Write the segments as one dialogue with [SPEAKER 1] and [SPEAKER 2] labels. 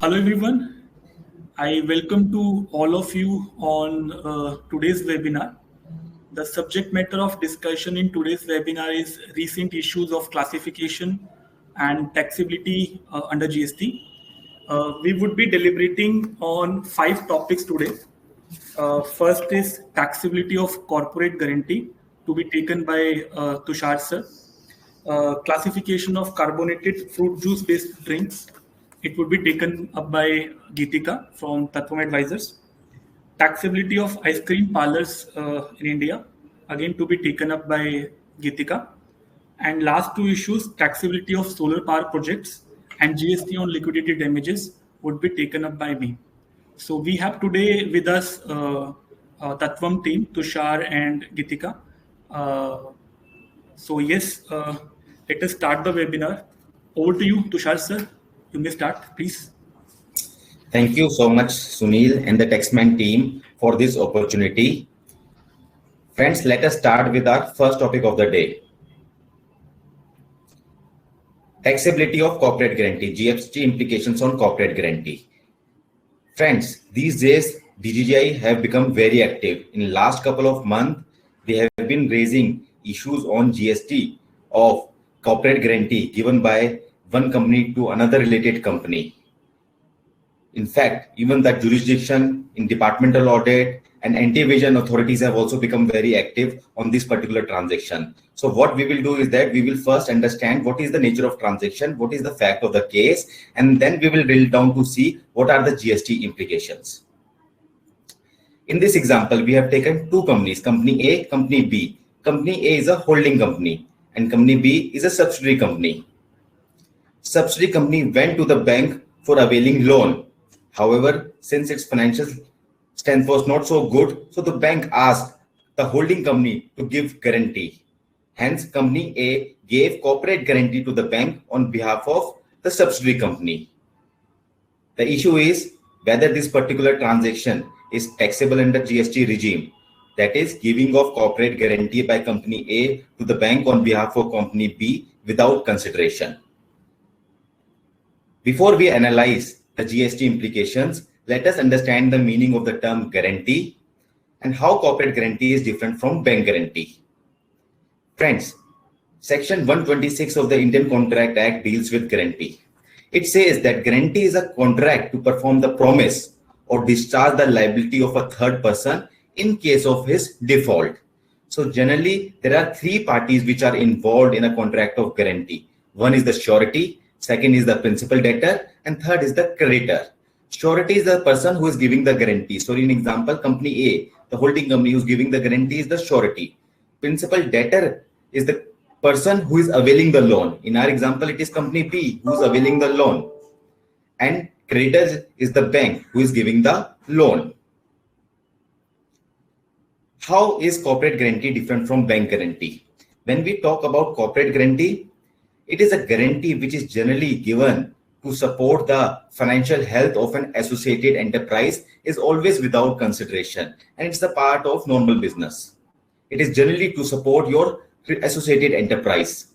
[SPEAKER 1] Hello everyone. I welcome to all of you on today's webinar. The subject matter of discussion in today's webinar is recent issues of classification and taxability under GST. We would be deliberating on 5 topics today. First is taxability of corporate guarantee to be taken by Tushar sir. Classification of carbonated fruit juice based drinks. It would be taken up by Geetika from Tatvam Advisors. Taxability of ice cream parlors in India, again to be taken up by Geetika. And last 2 issues, taxability of solar power projects and GST on liquidated damages would be taken up by me. So we have today with us Tatvam team, Tushar and Geetika. So yes, let us start the webinar. Over to you, Tushar sir. You may start, please.
[SPEAKER 2] Thank you so much, Sunil and the Taxman team for this opportunity. Friends, let us start with our first topic of the day. Taxability of corporate guarantee, GST implications on corporate guarantee. Friends, these days, DGGI have become very active. In last couple of months, they have been raising issues on GST of corporate guarantee given by one company to another related company. In fact, even the jurisdiction in departmental audit and anti-evasion authorities have also become very active on this particular transaction. So what we will do is that we will first understand what is the nature of transaction, what is the fact of the case, and then we will drill down to see what are the GST implications. In this example, we have taken 2 companies, company A, company B. Company A is a holding company and company B is a subsidiary company. Subsidiary company went to the bank for availing loan. However, since its financial strength was not so good, so the bank asked the holding company to give guarantee. Hence, company A gave corporate guarantee to the bank on behalf of the subsidiary company. The issue is whether this particular transaction is taxable under GST regime. That is, giving of corporate guarantee by company A to the bank on behalf of company B without consideration. Before we analyze the GST implications, let us understand the meaning of the term guarantee and how corporate guarantee is different from bank guarantee. Friends, Section 126 of the Indian Contract Act deals with guarantee. It says that guarantee is a contract to perform the promise or discharge the liability of a third person in case of his default. So generally, there are 3 parties which are involved in a contract of guarantee. One is the surety, second is the principal debtor, and third is the creditor. Surety is the person who is giving the guarantee. So in example, company A, the holding company who is giving the guarantee is the surety. Principal debtor is the person who is availing the loan. In our example, it is company B who is availing the loan. And creditor is the bank who is giving the loan. How is corporate guarantee different from bank guarantee? When we talk about corporate guarantee, it is a guarantee which is generally given to support the financial health of an associated enterprise, is always without consideration, and it's a part of normal business. It is generally to support your associated enterprise.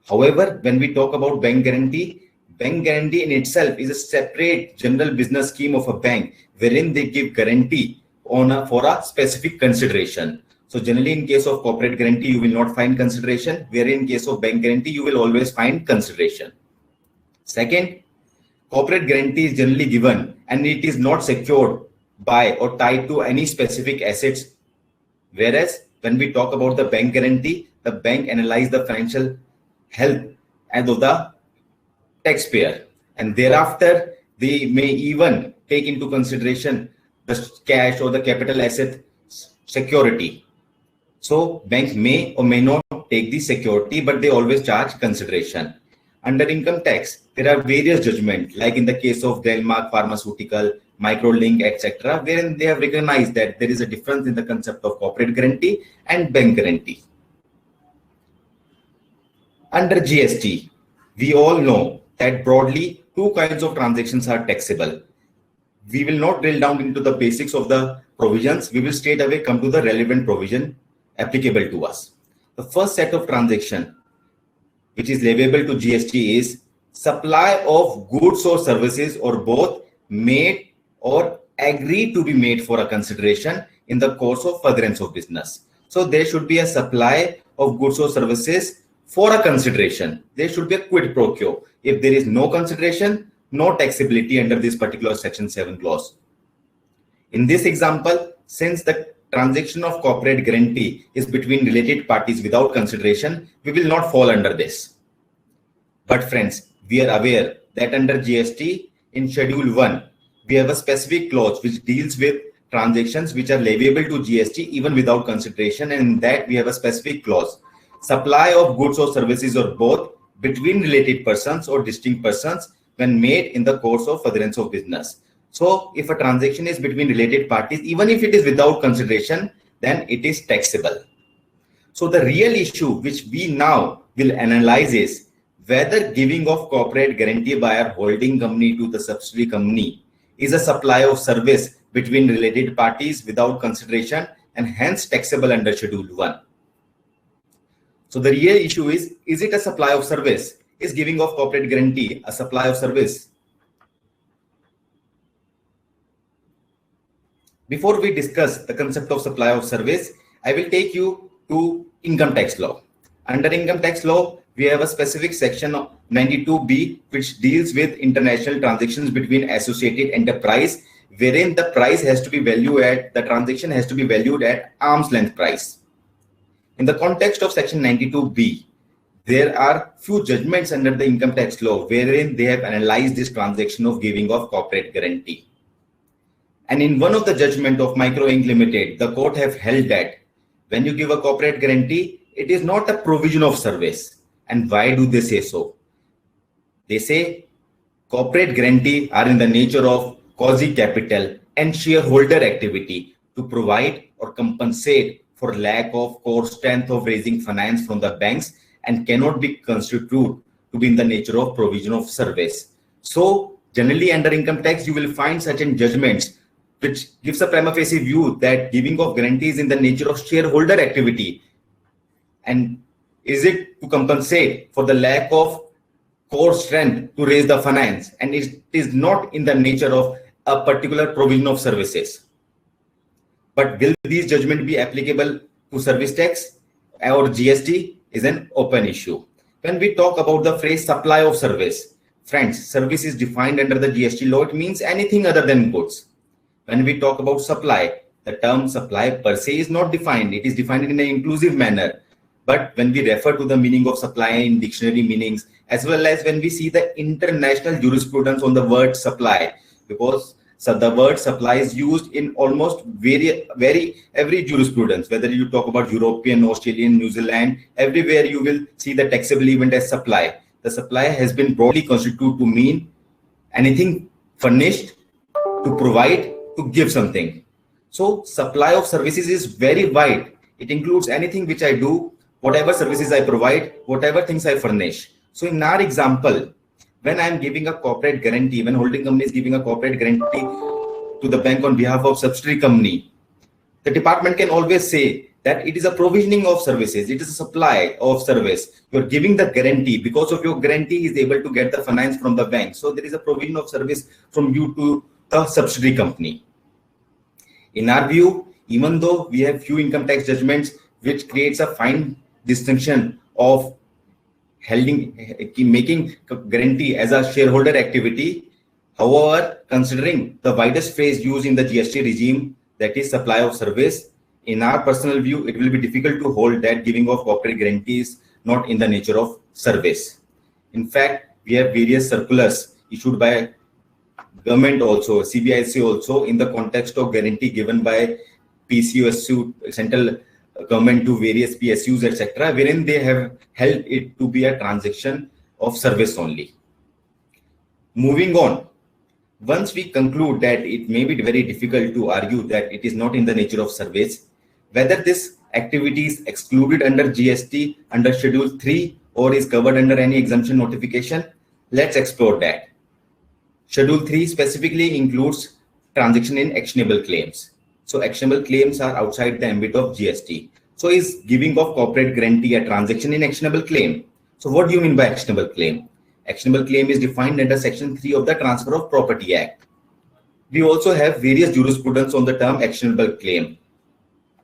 [SPEAKER 2] However, when we talk about bank guarantee in itself is a separate general business scheme of a bank wherein they give guarantee for a specific consideration. So generally in case of corporate guarantee, you will not find consideration, wherein in case of bank guarantee, you will always find consideration. Second, corporate guarantee is generally given and it is not secured by or tied to any specific assets. Whereas when we talk about the bank guarantee, the bank analyzes the financial health and of the taxpayer. And thereafter, they may even take into consideration the cash or the capital asset security. So banks may or may not take the security, but they always charge consideration. Under income tax, there are various judgments, like in the case of Glenmark Pharmaceutical, Microlink, etc., wherein they have recognized that there is a difference in the concept of corporate guarantee and bank guarantee. Under GST, we all know that broadly 2 kinds of transactions are taxable. We will not drill down into the basics of the provisions. We will straight away come to the relevant provision applicable to us. The first set of transaction which is leviable to GST is supply of goods or services or both made or agreed to be made for a consideration in the course of furtherance of business. So there should be a supply of goods or services for a consideration. There should be a quid pro quo. If there is no consideration, no taxability under this particular section 7 clause. In this example, since the transaction of corporate guarantee is between related parties without consideration, we will not fall under this. But friends, we are aware that under GST in Schedule 1, we have a specific clause which deals with transactions which are leviable to GST even without consideration, and in that we have a specific clause, supply of goods or services or both between related persons or distinct persons when made in the course of furtherance of business. So if a transaction is between related parties, even if it is without consideration, then it is taxable. So the real issue which we now will analyze is whether giving of corporate guarantee by our holding company to the subsidiary company is a supply of service between related parties without consideration and hence taxable under Schedule 1. So the real issue is it a supply of service? Is giving of corporate guarantee a supply of service? Before we discuss the concept of supply of service, I will take you to income tax law. Under income tax law, we have a specific section of 92B which deals with international transactions between associated enterprise, wherein the price has to be valued at, the transaction has to be valued at arm's length price. In the context of section 92B, there are few judgments under the income tax law wherein they have analyzed this transaction of giving of corporate guarantee. And in one of the judgment of Micro Inc. Limited, the court have held that when you give a corporate guarantee, it is not a provision of service. And why do they say so? They say corporate guarantee are in the nature of quasi capital and shareholder activity to provide or compensate for lack of core strength of raising finance from the banks and cannot be constituted to be in the nature of provision of service. So generally under income tax, you will find certain judgments which gives a prima facie view that giving of guarantees in the nature of shareholder activity, and is it to compensate for the lack of core strength to raise the finance, and it is not in the nature of a particular provision of services. But will these judgments be applicable to service tax or GST is an open issue. When we talk about the phrase supply of service, friends, service is defined under the GST law. It means anything other than goods. When we talk about supply, the term supply per se is not defined. It is defined in an inclusive manner. But when we refer to the meaning of supply in dictionary meanings, as well as when we see the international jurisprudence on the word supply, because the word supply is used in almost every jurisprudence, whether you talk about European, Australian, New Zealand, everywhere you will see the taxable event as supply. The supply has been broadly constituted to mean anything furnished, to provide, to give something. So supply of services is very wide. It includes anything which I do, whatever services I provide, whatever things I furnish. So in our example, when I am giving a corporate guarantee, when holding company is giving a corporate guarantee to the bank on behalf of subsidiary company, the department can always say that it is a provisioning of services. It is a supply of service. You're giving the guarantee. Because of your guarantee, is able to get the finance from the bank. So there is a provision of service from you to the subsidiary company. In our view, even though we have few income tax judgments, which creates a fine distinction of making guarantee as a shareholder activity. However, considering the widest phrase used in the GST regime, that is supply of service, in our personal view, it will be difficult to hold that giving of corporate guarantees not in the nature of service. In fact, we have various circulars issued by government also, CBIC also, in the context of guarantee given by PCOSU, central government, to various PSUs, etc., wherein they have held it to be a transaction of service only. Moving on, once we conclude that it may be very difficult to argue that it is not in the nature of service, whether this activity is excluded under GST under Schedule 3 or is covered under any exemption notification, let's explore that. Schedule 3 specifically includes transaction in actionable claims. So actionable claims are outside the ambit of GST. So is giving of corporate guarantee a transaction in actionable claim? So what do you mean by actionable claim? Actionable claim is defined under Section 3 of the Transfer of Property Act. We also have various jurisprudence on the term actionable claim.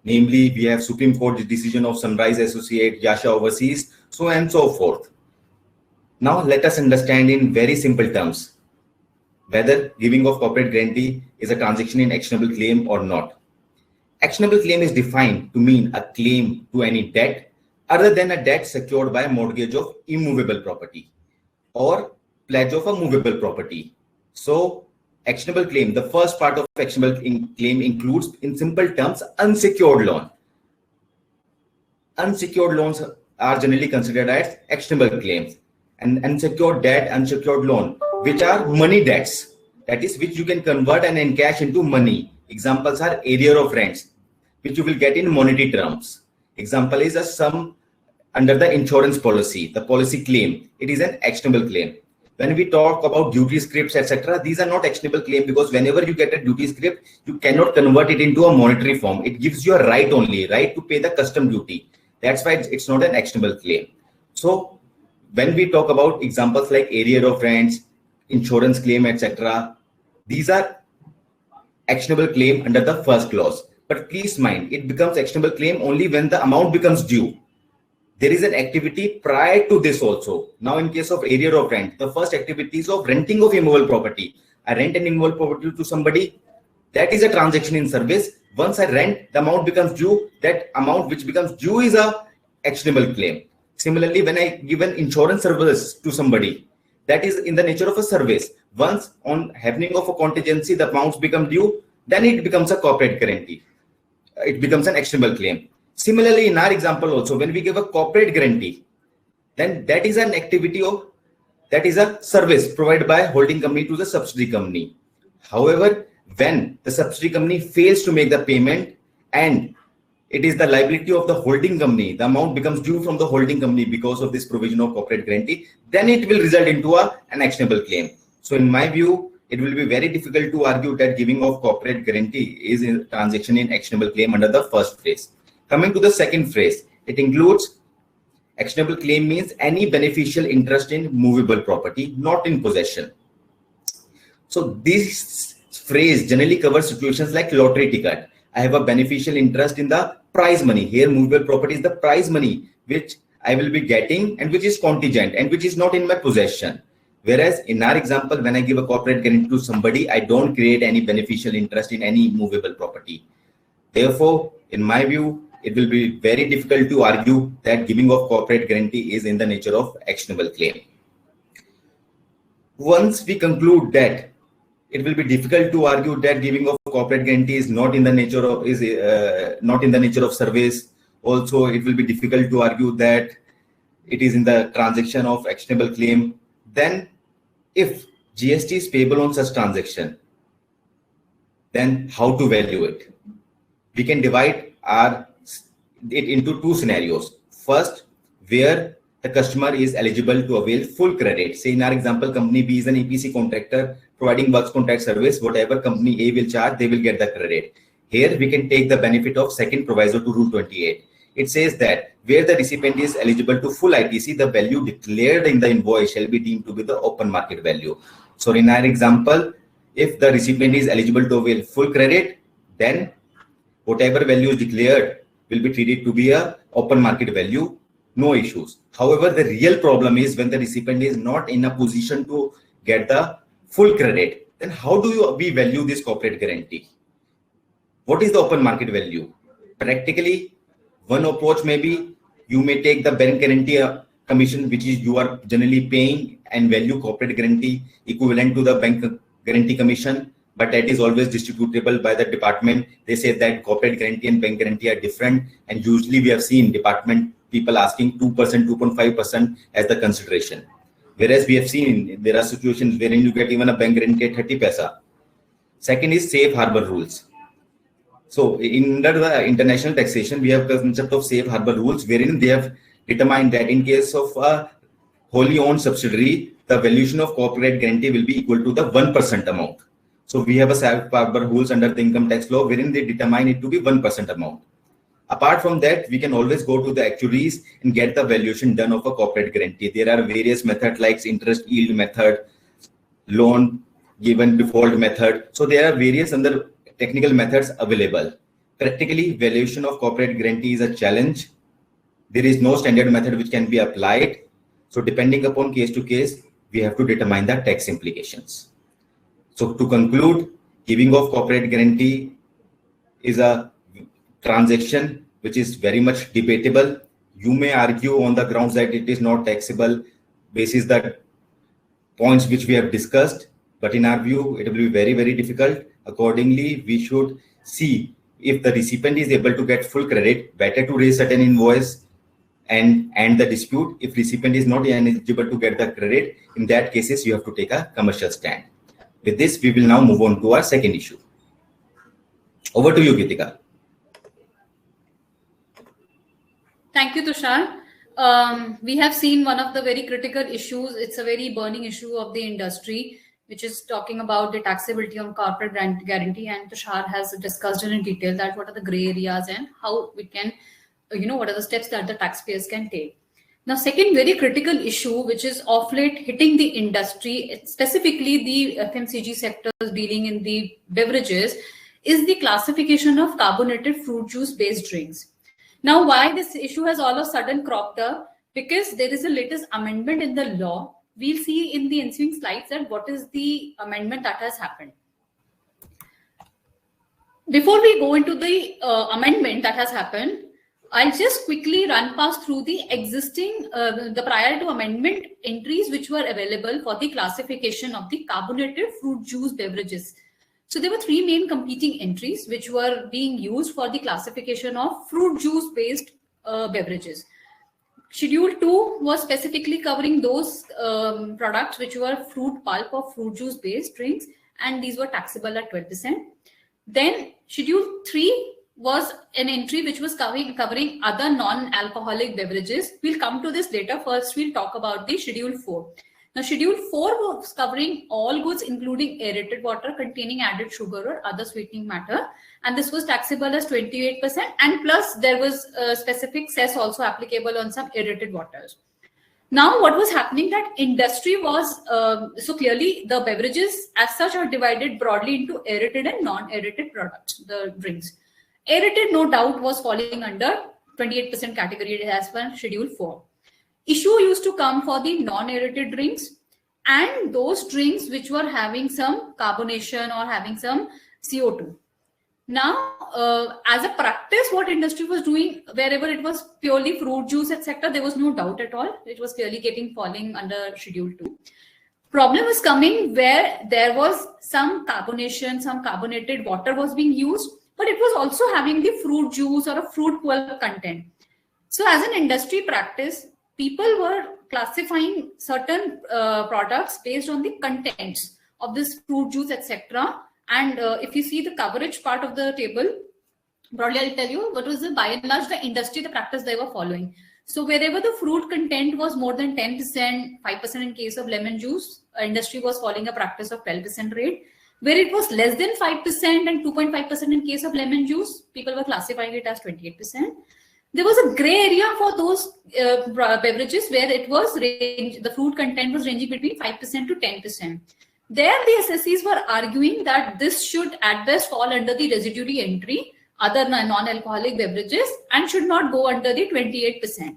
[SPEAKER 2] Namely, we have Supreme Court decision of Sunrise Associate, Yasha Overseas, so on and so forth. Now, let us understand in very simple terms whether giving of corporate guarantee is a transaction in actionable claim or not. Actionable claim is defined to mean a claim to any debt other than a debt secured by a mortgage of immovable property or pledge of a movable property. So, actionable claim, the first part of actionable claim includes, in simple terms, unsecured loan. Unsecured loans are generally considered as actionable claims. And unsecured debt, unsecured loan, which are money debts, that is, which you can convert and encash into money. Examples are arrear of rents, which you will get in monetary terms. Example is a sum under the insurance policy, the policy claim. It is an actionable claim. When we talk about duty scripts, etc., these are not actionable claim because whenever you get a duty script, you cannot convert it into a monetary form. It gives you a right only, right to pay the custom duty. That's why it's not an actionable claim. So when we talk about examples like arrear of rents, insurance claim, etc., these are actionable claim under the first clause. But please mind, it becomes actionable claim only when the amount becomes due. There is an activity prior to this also. Now, in case of arrear of rent, the first activity is of renting of immovable property. I rent an immovable property to somebody. That is a transaction in service. Once I rent, the amount becomes due. That amount which becomes due is a actionable claim. Similarly, when I give an insurance service to somebody, that is in the nature of a service. Once on happening of a contingency, the amounts become due, then it becomes a corporate guarantee. It becomes an actionable claim. Similarly, in our example also, when we give a corporate guarantee, then that is an activity of, that is a service provided by a holding company to the subsidiary company. However, when the subsidiary company fails to make the payment and it is the liability of the holding company, the amount becomes due from the holding company because of this provision of corporate guarantee, then it will result into an actionable claim. So in my view, it will be very difficult to argue that giving of corporate guarantee is a transaction in actionable claim under the first phrase. Coming to the second phrase, it includes actionable claim means any beneficial interest in movable property, not in possession. So this phrase generally covers situations like lottery ticket. I have a beneficial interest in the prize money. Here, movable property is the prize money, which I will be getting and which is contingent and which is not in my possession. Whereas in our example, when I give a corporate guarantee to somebody, I don't create any beneficial interest in any movable property. Therefore, in my view, it will be very difficult to argue that giving of corporate guarantee is in the nature of actionable claim. Once we conclude that it will be difficult to argue that giving of corporate guarantee is not in the nature of service. Also, it will be difficult to argue that it is in the transaction of actionable claim. Then, if GST is payable on such transaction, then how to value it? We can divide it into two scenarios. First, where the customer is eligible to avail full credit. Say in our example, company B is an EPC contractor providing works contract service. Whatever company A will charge, they will get the credit. Here we can take the benefit of second proviso to Rule 28. It says that where the recipient is eligible to full ITC, the value declared in the invoice shall be deemed to be the open market value. So in our example, if the recipient is eligible to avail full credit, then whatever value is declared will be treated to be a open market value, no issues. However, the real problem is when the recipient is not in a position to get the full credit, then how do we value this corporate guarantee? What is the open market value? Practically, one approach may be you may take the bank guarantee commission, which is you are generally paying, and value corporate guarantee equivalent to the bank guarantee commission, but that is always distributable by the department. They say that corporate guarantee and bank guarantee are different, and usually we have seen department people asking 2%, 2.5% as the consideration. Whereas we have seen there are situations wherein you get even a bank guarantee at 30 paisa. Second is safe harbor rules. So under the international taxation, we have the concept of safe harbor rules, wherein they have determined that in case of a wholly owned subsidiary, the valuation of corporate guarantee will be equal to the 1% amount. So we have a safe harbor rules under the income tax law, wherein they determine it to be 1% amount. Apart from that, we can always go to the actuaries and get the valuation done of a corporate guarantee. There are various methods like interest yield method, loan given default method. So there are various other technical methods available. Practically, valuation of corporate guarantee is a challenge. There is no standard method which can be applied. So depending upon case to case, we have to determine the tax implications. So to conclude, giving of corporate guarantee is a transaction which is very much debatable. You may argue on the grounds that it is not taxable basis the points which we have discussed, but in our view, it will be very, very difficult. Accordingly, we should see if the recipient is able to get full credit, better to raise certain invoice and end the dispute. If recipient is not eligible to get the credit, in that cases, you have to take a commercial stand. With this, we will now move on to our second issue. Over to you, Gitika.
[SPEAKER 3] Thank you, Tushar. We have seen one of the very critical issues. It's a very burning issue of the industry, which is talking about the taxability on corporate guarantee. And Tushar has discussed in detail that what are the gray areas and how we can, what are the steps that the taxpayers can take. Now, second very critical issue, which is of late hitting the industry, specifically the FMCG sectors dealing in the beverages, is the classification of carbonated fruit juice based drinks. Now, why this issue has all of a sudden cropped up? Because there is a latest amendment in the law. We'll see in the ensuing slides that what is the amendment that has happened. Before we go into the amendment that has happened, I'll just quickly run past through the existing, the prior to amendment entries which were available for the classification of the carbonated fruit juice beverages. So there were three main competing entries which were being used for the classification of fruit juice based beverages. Schedule 2 was specifically covering those products which were fruit pulp or fruit juice based drinks, and these were taxable at 12%. Then Schedule 3 was an entry which was covering other non-alcoholic beverages. We'll come to this later. First, we'll talk about the Schedule 4. Now, Schedule 4 was covering all goods, including aerated water containing added sugar or other sweetening matter. And this was taxable as 28%. And plus, there was a specific cess also applicable on some aerated waters. Now, what was happening that industry was, so clearly the beverages as such are divided broadly into aerated and non-aerated products, the drinks. Aerated, no doubt, was falling under 28% category as per Schedule 4. Issue used to come for the non-aerated drinks and those drinks which were having some carbonation or having some CO2. Now, as a practice, what industry was doing, wherever it was purely fruit juice, etc., there was no doubt at all. It was clearly falling under Schedule 2. Problem was coming where there was some carbonation, some carbonated water was being used, but it was also having the fruit juice or a fruit pulp content. So as an industry practice, people were classifying certain products based on the contents of this fruit juice, etc. And if you see the coverage part of the table, broadly I'll tell you what was by and large the industry, the practice they were following. So wherever the fruit content was more than 10%, 5% in case of lemon juice, industry was following a practice of 12% rate. Where it was less than 5% and 2.5% in case of lemon juice, people were classifying it as 28%. There was a gray area for those beverages where it was the fruit content was ranging between 5% to 10%. There, the assessees were arguing that this should at best fall under the residuary entry, other non-alcoholic beverages, and should not go under the 28%.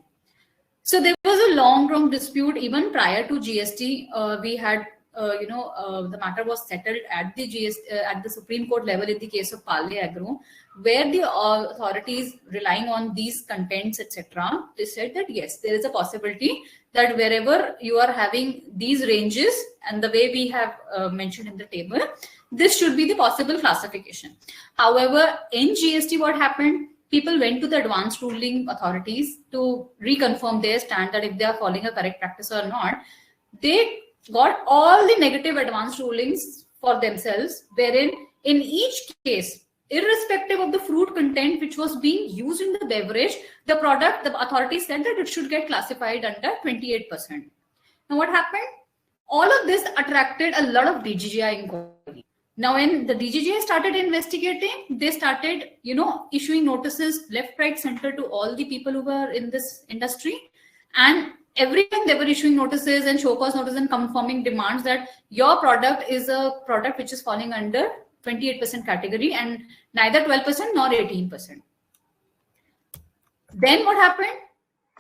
[SPEAKER 3] So there was a long dispute even prior to GST. We had the matter was settled at the at the Supreme Court level in the case of Parle Agro, where the authorities relying on these contents, etc., they said that yes, there is a possibility that wherever you are having these ranges and the way we have mentioned in the table, this should be the possible classification. However, in GST, what happened? People went to the advanced ruling authorities to reconfirm their stand that if they are following a correct practice or not. They got all the negative advanced rulings for themselves, wherein in each case, irrespective of the fruit content which was being used in the beverage, the product, the authority said that it should get classified under 28%. Now what happened? All of this attracted a lot of DGGI inquiry. Now, when the DGGI started investigating, they started, issuing notices left, right, center to all the people who were in this industry. And everyone, they were issuing notices and show cause notices and confirming demands that your product is a product which is falling under 28% category and neither 12% nor 18%. Then what happened?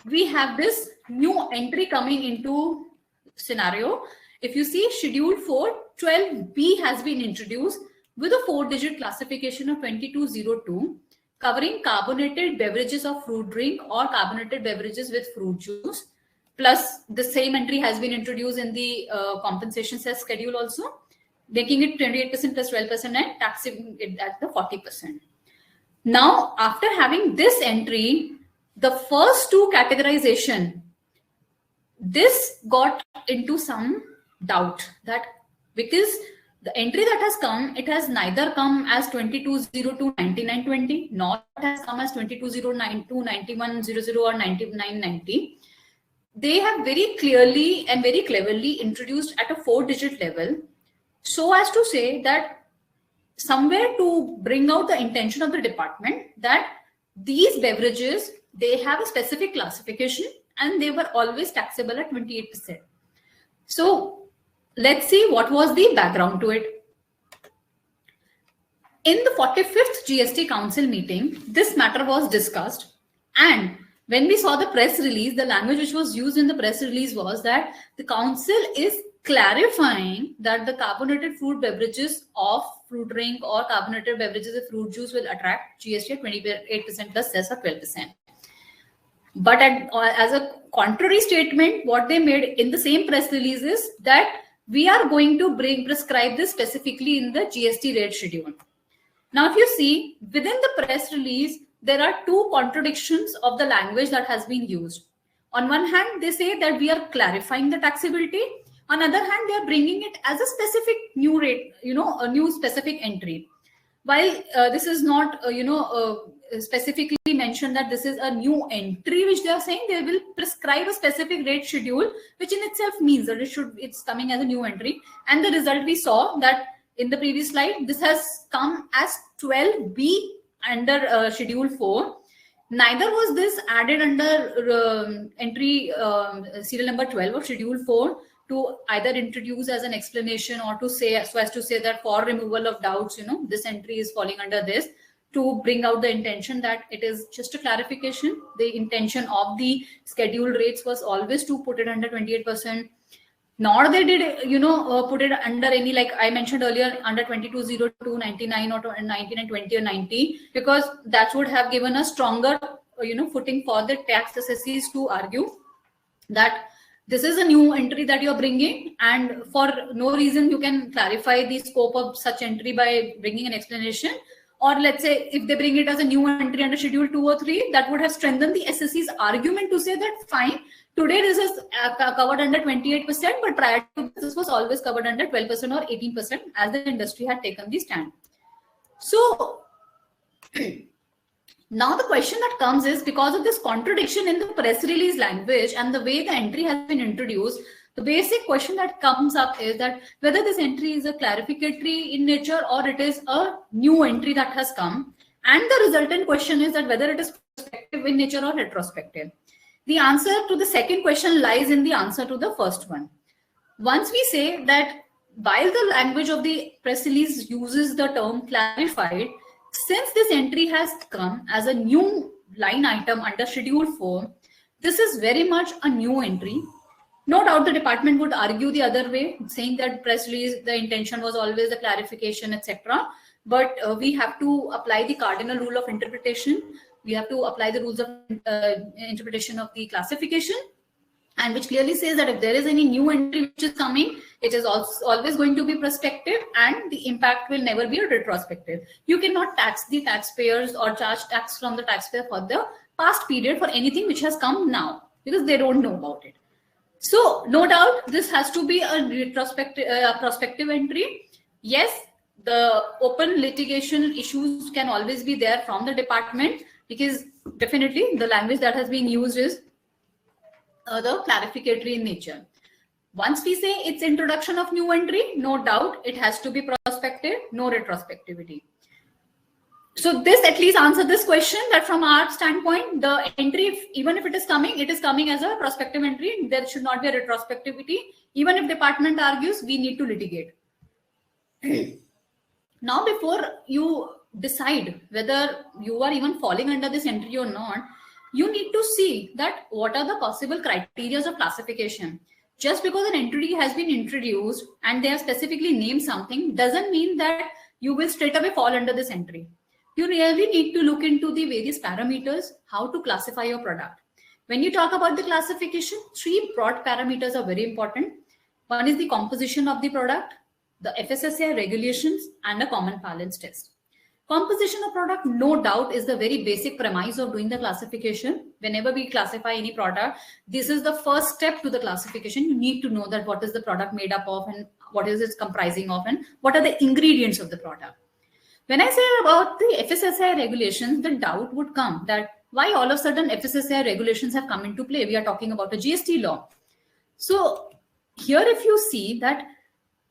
[SPEAKER 3] We have this new entry coming into scenario. If you see Schedule 4, 12B has been introduced with a 4-digit classification of 2202, covering carbonated beverages of fruit drink or carbonated beverages with fruit juice. Plus, the same entry has been introduced in the compensation cess schedule also, making it 28% plus 12% and taxing it at the 40%. Now, after having this entry, the first two categorization, this got into some doubt that because the entry that has come, it has neither come as 2202 9920, nor it has come as 2209 9100 or 9990. They have very clearly and very cleverly introduced at a 4-digit level, so as to say that somewhere to bring out the intention of the department that these beverages, they have a specific classification and they were always taxable at 28%. So let's see what was the background to it. In the 45th GST Council meeting, this matter was discussed, and when we saw the press release, the language which was used in the press release was that the council is clarifying that the carbonated fruit beverages of fruit drink or carbonated beverages of fruit juice will attract GST at 28% plus cess of 12%. But as a contrary statement, what they made in the same press release is that we are going to prescribe this specifically in the GST rate schedule. Now, if you see within the press release, there are two contradictions of the language that has been used. On one hand, they say that we are clarifying the taxability. On the other hand, they are bringing it as a specific new rate, a new specific entry. While this is not, specifically mentioned that this is a new entry, which they are saying they will prescribe a specific rate schedule, which in itself means that it's coming as a new entry. And the result we saw that in the previous slide, this has come as 12B under Schedule 4. Neither was this added under entry serial number 12 of Schedule 4 to either introduce as an explanation or to say, so as to say that for removal of doubts, this entry is falling under this, to bring out the intention that it is just a clarification. The intention of the scheduled rates was always to put it under 28%. Nor they did, put it under any, like I mentioned earlier, under 2202, 99 or 99, 20 or 90, because that would have given a stronger, footing for the tax assessees to argue that this is a new entry that you're bringing, and for no reason you can clarify the scope of such entry by bringing an explanation. Or let's say if they bring it as a new entry under Schedule 2 or 3, that would have strengthened the assessee's argument to say that fine, today this is covered under 28%, but prior to this was always covered under 12% or 18% as the industry had taken the stand. So now the question that comes is, because of this contradiction in the press release language and the way the entry has been introduced, the basic question that comes up is that whether this entry is a clarificatory in nature or it is a new entry that has come. And the resultant question is that whether it is prospective in nature or retrospective. The answer to the second question lies in the answer to the first one. Once we say that while the language of the press release uses the term clarified, since this entry has come as a new line item under Schedule 4, this is very much a new entry. No doubt the department would argue the other way, saying that press release, the intention was always the clarification, etc. But we have to apply the cardinal rule of interpretation. We have to apply the rules of interpretation of the classification, and which clearly says that if there is any new entry which is coming, it is also always going to be prospective, and the impact will never be retrospective. You cannot tax the taxpayers or charge tax from the taxpayer for the past period for anything which has come now, because they don't know about it. So no doubt this has to be a retrospective, prospective entry. Yes, the open litigation issues can always be there from the department, because definitely the language that has been used is the clarificatory in nature. Once we say it's introduction of new entry, no doubt it has to be prospective, no retrospectivity. So this at least answers this question, that from our standpoint, the entry, even if it is coming as a prospective entry. There should not be a retrospectivity. Even if department argues, we need to litigate. Now, before you decide whether you are even falling under this entry or not, you need to see that what are the possible criteria of classification. Just because an entry has been introduced and they have specifically named something doesn't mean that you will straight away fall under this entry. You really need to look into the various parameters, how to classify your product. When you talk about the classification, 3 broad parameters are very important. One is the composition of the product, the FSSAI regulations, and a common parlance test. Composition of product, no doubt, is the very basic premise of doing the classification. Whenever we classify any product, this is the first step to the classification. You need to know that what is the product made up of and what is it comprising of and what are the ingredients of the product. When I say about the FSSAI regulations, the doubt would come that why all of a sudden FSSAI regulations have come into play. We are talking about a GST law. So here, if you see that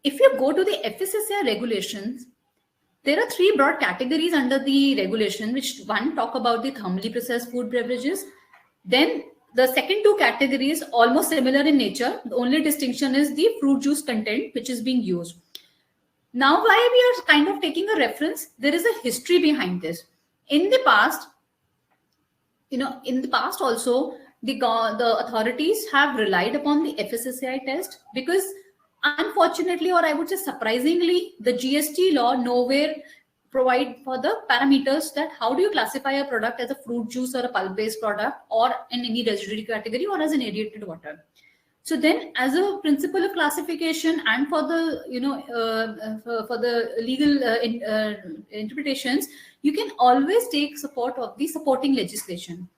[SPEAKER 3] if you go to the FSSAI regulations, there are 3 broad categories under the regulation, which one talk about the thermally processed food beverages. Then the second 2 categories almost similar in nature. The only distinction is the fruit juice content, which is being used. Now, why we are kind of taking a reference, there is a history behind this. In the past, also, the authorities have relied upon the FSSAI test because unfortunately, or I would say surprisingly, the GST law nowhere provide for the parameters that how do you classify a product as a fruit juice or a pulp-based product or in any residuary category or as an aerated water. So then, as a principle of classification and for the for the legal interpretations, you can always take support of the supporting legislation.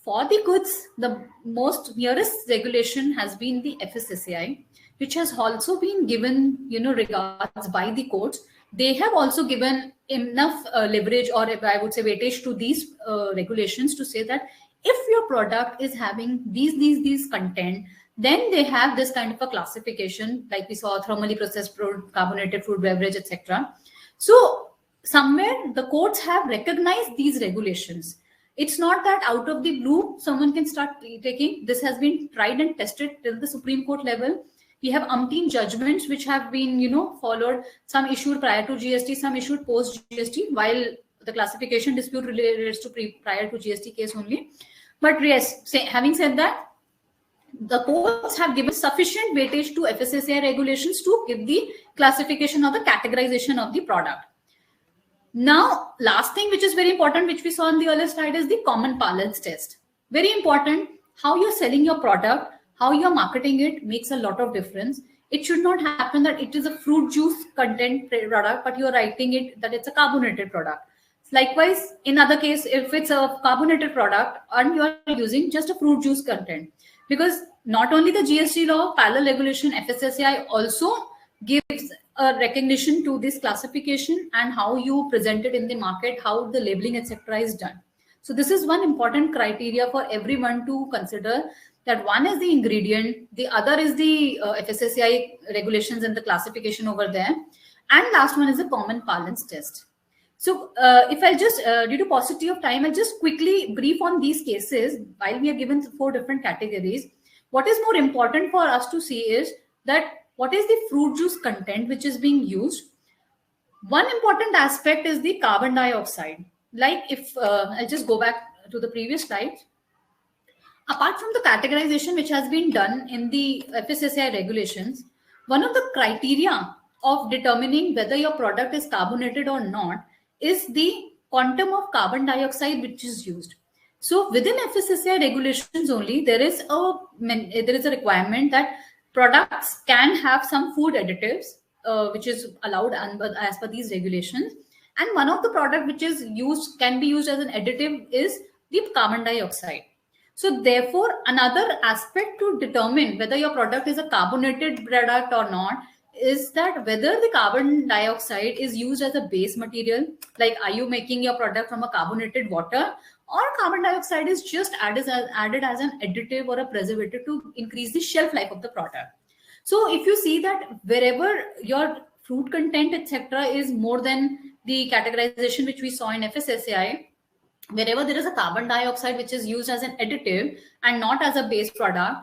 [SPEAKER 3] For the goods, the most nearest regulation has been the FSSAI, which has also been given regards by the courts. They have also given enough leverage, or I would say weightage, to these regulations to say that if your product is having these content, then they have this kind of a classification, like we saw thermally processed food, carbonated food beverage, etc. So somewhere the courts have recognized these regulations. It's not that out of the blue someone can start taking. This has been tried and tested till the Supreme Court level. We have umpteen judgments which have been followed. Some issued prior to GST, some issued post GST, while the classification dispute relates to prior to GST case only. But yes, having said that, the courts have given sufficient weightage to FSSAI regulations to give the classification or the categorization of the product. Now, last thing which is very important, which we saw on the earlier slide, is the common parlance test. Very important. How you're selling your product, how you're marketing it makes a lot of difference. It should not happen that it is a fruit juice content product, but you're writing it that it's a carbonated product. Likewise, in other case, if it's a carbonated product and you are using just a fruit juice content, because not only the GST law, parallel regulation, FSSAI also gives a recognition to this classification and how you present it in the market, how the labeling, etc. is done. So this is one important criteria for everyone to consider, that one is the ingredient, the other is the FSSAI regulations and the classification over there, and last one is the common parlance test. So if I'll just, due to paucity of time, I'll just quickly brief on these cases while we are given 4 different categories. What is more important for us to see is that what is the fruit juice content which is being used. One important aspect is the carbon dioxide. Like if I'll just go back to the previous slide. Apart from the categorization which has been done in the FSSAI regulations, one of the criteria of determining whether your product is carbonated or not is the quantum of carbon dioxide which is used. So within FSSAI regulations only, there is a requirement that products can have some food additives, which is allowed as per these regulations. And one of the product which is used, can be used as an additive, is the carbon dioxide. So therefore, another aspect to determine whether your product is a carbonated product or not is that whether the carbon dioxide is used as a base material, like are you making your product from a carbonated water, or carbon dioxide is just added as an additive or a preservative to increase the shelf life of the product. So if you see that wherever your fruit content, etc., is more than the categorization which we saw in FSSAI, wherever there is a carbon dioxide which is used as an additive and not as a base product,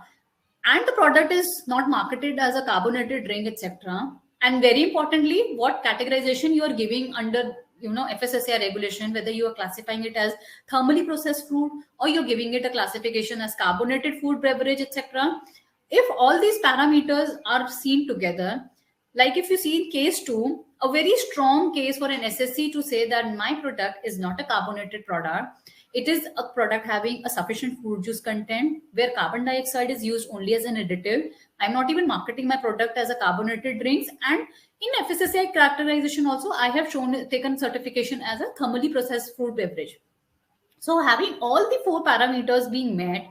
[SPEAKER 3] and the product is not marketed as a carbonated drink, etc., and very importantly, what categorization you are giving under FSSAI regulation, whether you are classifying it as thermally processed food or you're giving it a classification as carbonated food, beverage, etc. If all these parameters are seen together, like if you see in case 2, a very strong case for an SSC to say that my product is not a carbonated product, it is a product having a sufficient fruit juice content where carbon dioxide is used only as an additive. I'm not even marketing my product as a carbonated drinks. And in FSSAI characterization also, I have taken certification as a thermally processed food beverage. So having all the 4 parameters being met,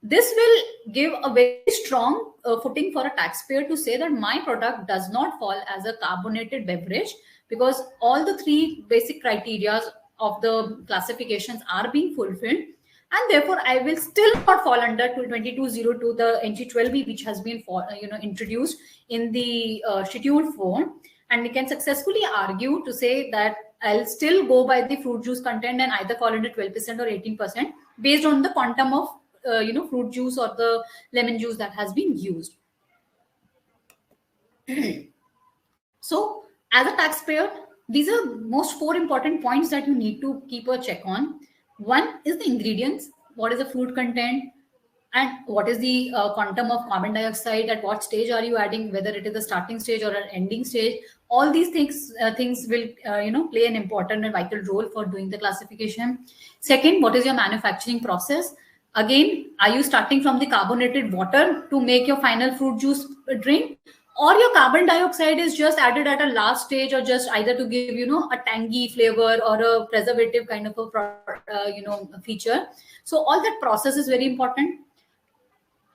[SPEAKER 3] this will give a very strong footing for a taxpayer to say that my product does not fall as a carbonated beverage, because all the 3 basic criteria of the classifications are being fulfilled, and therefore I will still not fall under 2202, the NG 12B, which has been introduced in the Schedule 4, and we can successfully argue to say that I'll still go by the fruit juice content and either fall under 12% or 18% based on the quantum of fruit juice or the lemon juice that has been used. So as a taxpayer, these are most 4 important points that you need to keep a check on. One is the ingredients. What is the fruit content? And what is the quantum of carbon dioxide? At what stage are you adding? Whether it is a starting stage or an ending stage? All these things will play an important and vital role for doing the classification. Second, what is your manufacturing process? Again, are you starting from the carbonated water to make your final fruit juice drink? Or your carbon dioxide is just added at a last stage, or just either to give a tangy flavor or a preservative kind of a feature. So all that process is very important.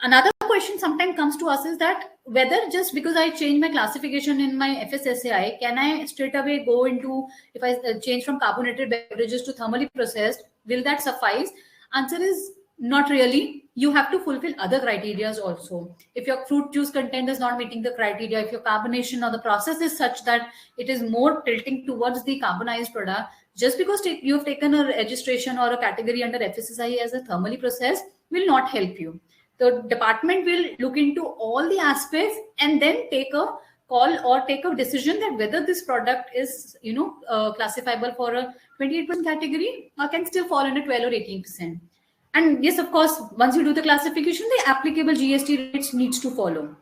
[SPEAKER 3] Another question sometimes comes to us is that whether just because I change my classification in my FSSAI, can I straight away go into, if I change from carbonated beverages to thermally processed, will that suffice? Answer is not really. You have to fulfill other criteria also. If your fruit juice content is not meeting the criteria, if your carbonation or the process is such that it is more tilting towards the carbonized product, just because you have taken a registration or a category under FSSAI as a thermally processed will not help you. The department will look into all the aspects and then take a call or take a decision that whether this product is classifiable for a 28% category or can still fall under 12 or 18%. And yes, of course, once you do the classification, the applicable GST rates needs to follow.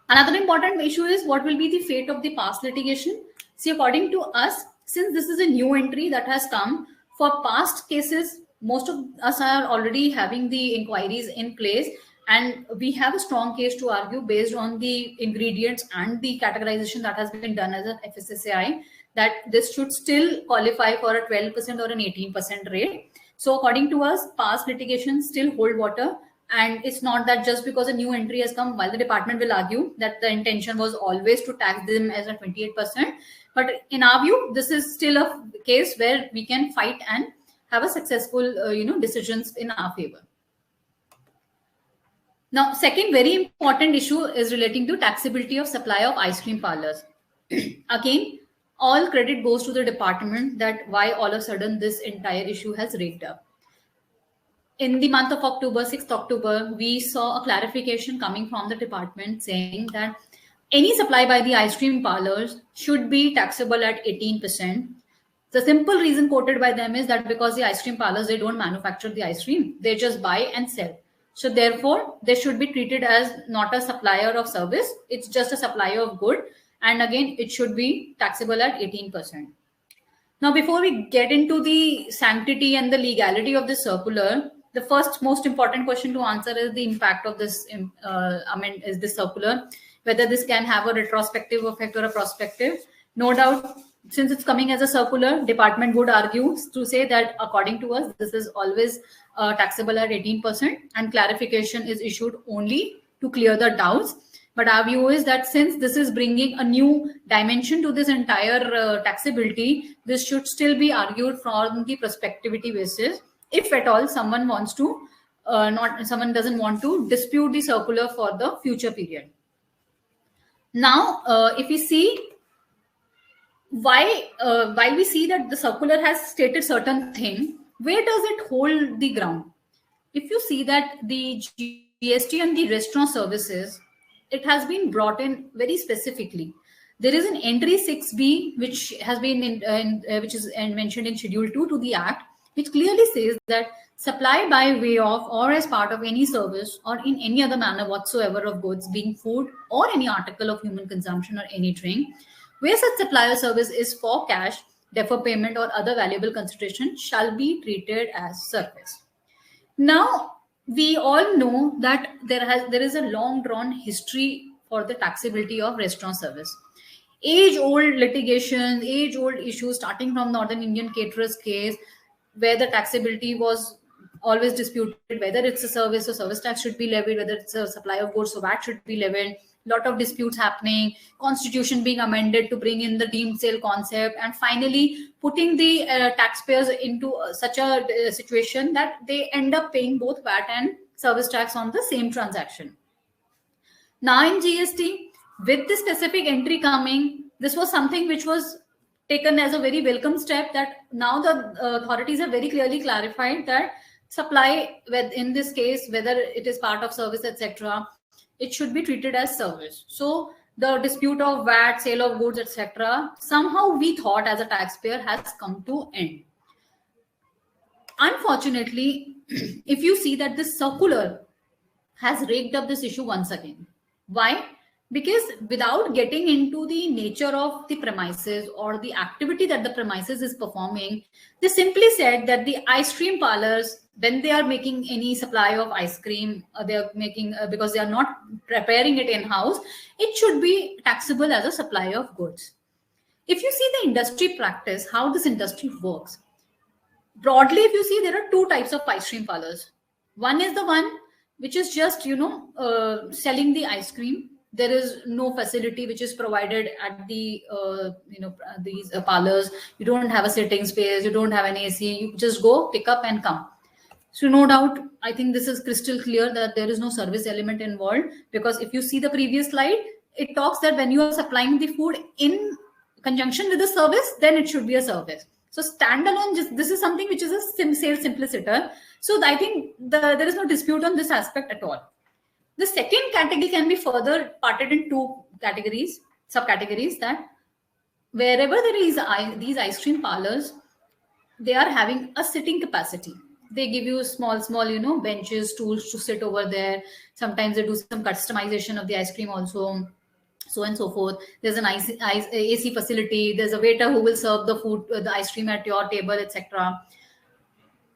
[SPEAKER 3] Another important issue is what will be the fate of the past litigation. See, according to us, since this is a new entry that has come, for past cases, most of us are already having the inquiries in place, and we have a strong case to argue based on the ingredients and the categorization that has been done as a FSSAI, that this should still qualify for a 12% or an 18% rate. So according to us, past litigation still hold water. And it's not that just because a new entry has come, while the department will argue that the intention was always to tax them as a 28%. But in our view, this is still a case where we can fight and have a successful decisions in our favor. Now, second very important issue is relating to taxability of supply of ice cream parlors. Again, all credit goes to the department that why all of a sudden this entire issue has raked up. In the month of October, 6th October, we saw a clarification coming from the department saying that any supply by the ice cream parlors should be taxable at 18%. The simple reason quoted by them is that because the ice cream parlors, they don't manufacture the ice cream, they just buy and sell. So therefore, they should be treated as not a supplier of service, it's just a supplier of good. And again, it should be taxable at 18%. Now, before we get into the sanctity and the legality of this circular, the first most important question to answer is the impact of this, is this circular, whether this can have a retrospective effect or a prospective. No doubt, since it's coming as a circular, department would argue to say that according to us, this is always taxable at 18%, and clarification is issued only to clear the doubts. But our view is that since this is bringing a new dimension to this entire taxability, this should still be argued from the prospectivity basis. If at all someone wants to, someone doesn't want to dispute the circular for the future period. Now, if we see while we see that the circular has stated certain thing, where does it hold the ground? If you see that the GST and the restaurant services, it has been brought in very specifically. There is an entry 6B which has been which is mentioned in Schedule 2 to the Act, which clearly says that supply by way of or as part of any service or in any other manner whatsoever of goods, being food or any article of human consumption or any drink, where such supply or service is for cash, defer payment, or other valuable consideration, shall be treated as service. Now, we all know that there is a long drawn history for the taxability of restaurant service. Age old litigation, age old issues starting from Northern Indian caterers case, where the taxability was always disputed, whether it's a service or service tax should be levied, whether it's a supply of goods, so VAT should be levied. Lot of disputes happening, constitution being amended to bring in the deemed sale concept, and finally putting the taxpayers into such a situation that they end up paying both VAT and service tax on the same transaction. Now in GST, with the specific entry coming, this was something which was taken as a very welcome step, that now the authorities have very clearly clarified that supply, in this case, whether it is part of service, etc., it should be treated as service. So the dispute of VAT, sale of goods, etc., somehow we thought as a taxpayer has come to end. Unfortunately, if you see that this circular has raked up this issue once again. Why? Because without getting into the nature of the premises or the activity that the premises is performing, they simply said that the ice cream parlors, when they are making any supply of ice cream, they are making because they are not preparing it in-house, it should be taxable as a supply of goods. If you see the industry practice, how this industry works, broadly, if you see, there are two types of ice cream parlors. One is the one which is just, selling the ice cream. There is no facility which is provided at the, these parlors. You don't have a sitting space. You don't have an AC. You just go, pick up and come. So no doubt, I think this is crystal clear that there is no service element involved, because if you see the previous slide, it talks that when you are supplying the food in conjunction with the service, then it should be a service. So standalone, this is something which is a sales simpliciter. So I think there is no dispute on this aspect at all. The second category can be further parted in two categories, subcategories, that wherever there is these ice cream parlors, they are having a sitting capacity. They give you small, benches, stools to sit over there. Sometimes they do some customization of the ice cream also, so on and so forth. There's an AC facility. There's a waiter who will serve the food, the ice cream at your table, etc.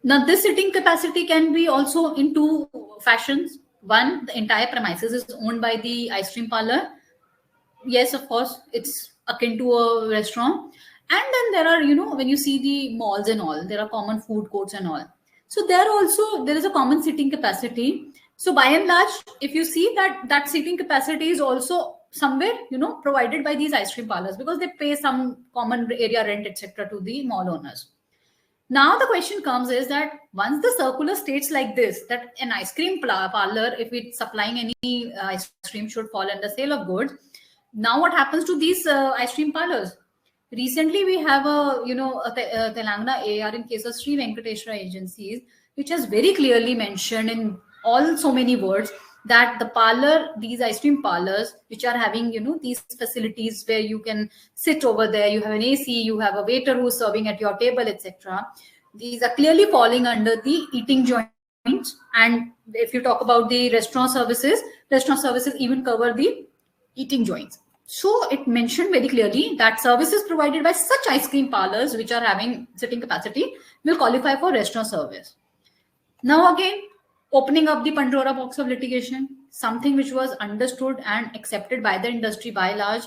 [SPEAKER 3] Now, this sitting capacity can be also in two fashions. One, the entire premises is owned by the ice cream parlor. Yes, of course, it's akin to a restaurant. And then there are, when you see the malls and all, there are common food courts and all. So there is a common seating capacity. So by and large, if you see that seating capacity is also somewhere, provided by these ice cream parlors, because they pay some common area rent, etc., to the mall owners. Now the question comes is that once the circular states like this, that an ice cream parlor, if it's supplying any ice cream, should fall under sale of goods. Now what happens to these ice cream parlors? Recently, we have a Telangana AR in case of Sri Venkateshwara agencies, which has very clearly mentioned in all so many words that these ice cream parlors, which are having, these facilities where you can sit over there, you have an AC, you have a waiter who's serving at your table, etc. These are clearly falling under the eating joints. And if you talk about the restaurant services even cover the eating joints. So it mentioned very clearly that services provided by such ice cream parlors, which are having sitting capacity, will qualify for restaurant service. Now again, opening up the Pandora box of litigation, something which was understood and accepted by the industry by large,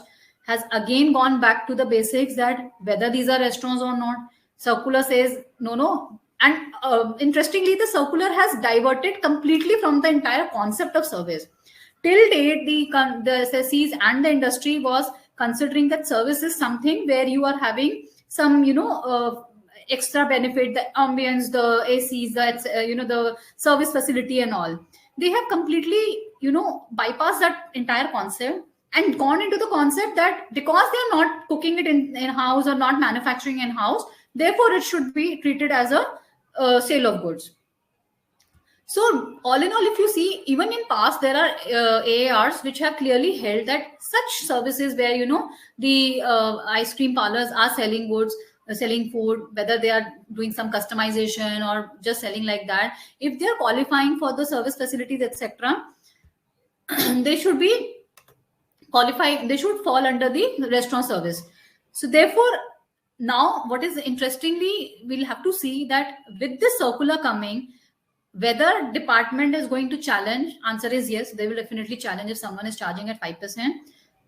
[SPEAKER 3] has again gone back to the basics, that whether these are restaurants or not, circular says no. And interestingly, the circular has diverted completely from the entire concept of service. Till date, the SSEs and the industry was considering that service is something where you are having some, extra benefit, the ambience, the ACs, the service facility and all. They have completely, bypassed that entire concept and gone into the concept that because they are not cooking it in-house or not manufacturing in-house, therefore it should be treated as a sale of goods. So all in all, if you see, even in past, there are AARs which have clearly held that such services where, the ice cream parlors are selling goods, selling food, whether they are doing some customization or just selling like that, if they are qualifying for the service facilities, etc., they should be qualified, they should fall under the restaurant service. So therefore, now what is interestingly, we'll have to see that with this circular coming, whether department is going to challenge. Answer is yes, they will definitely challenge if someone is charging at 5%.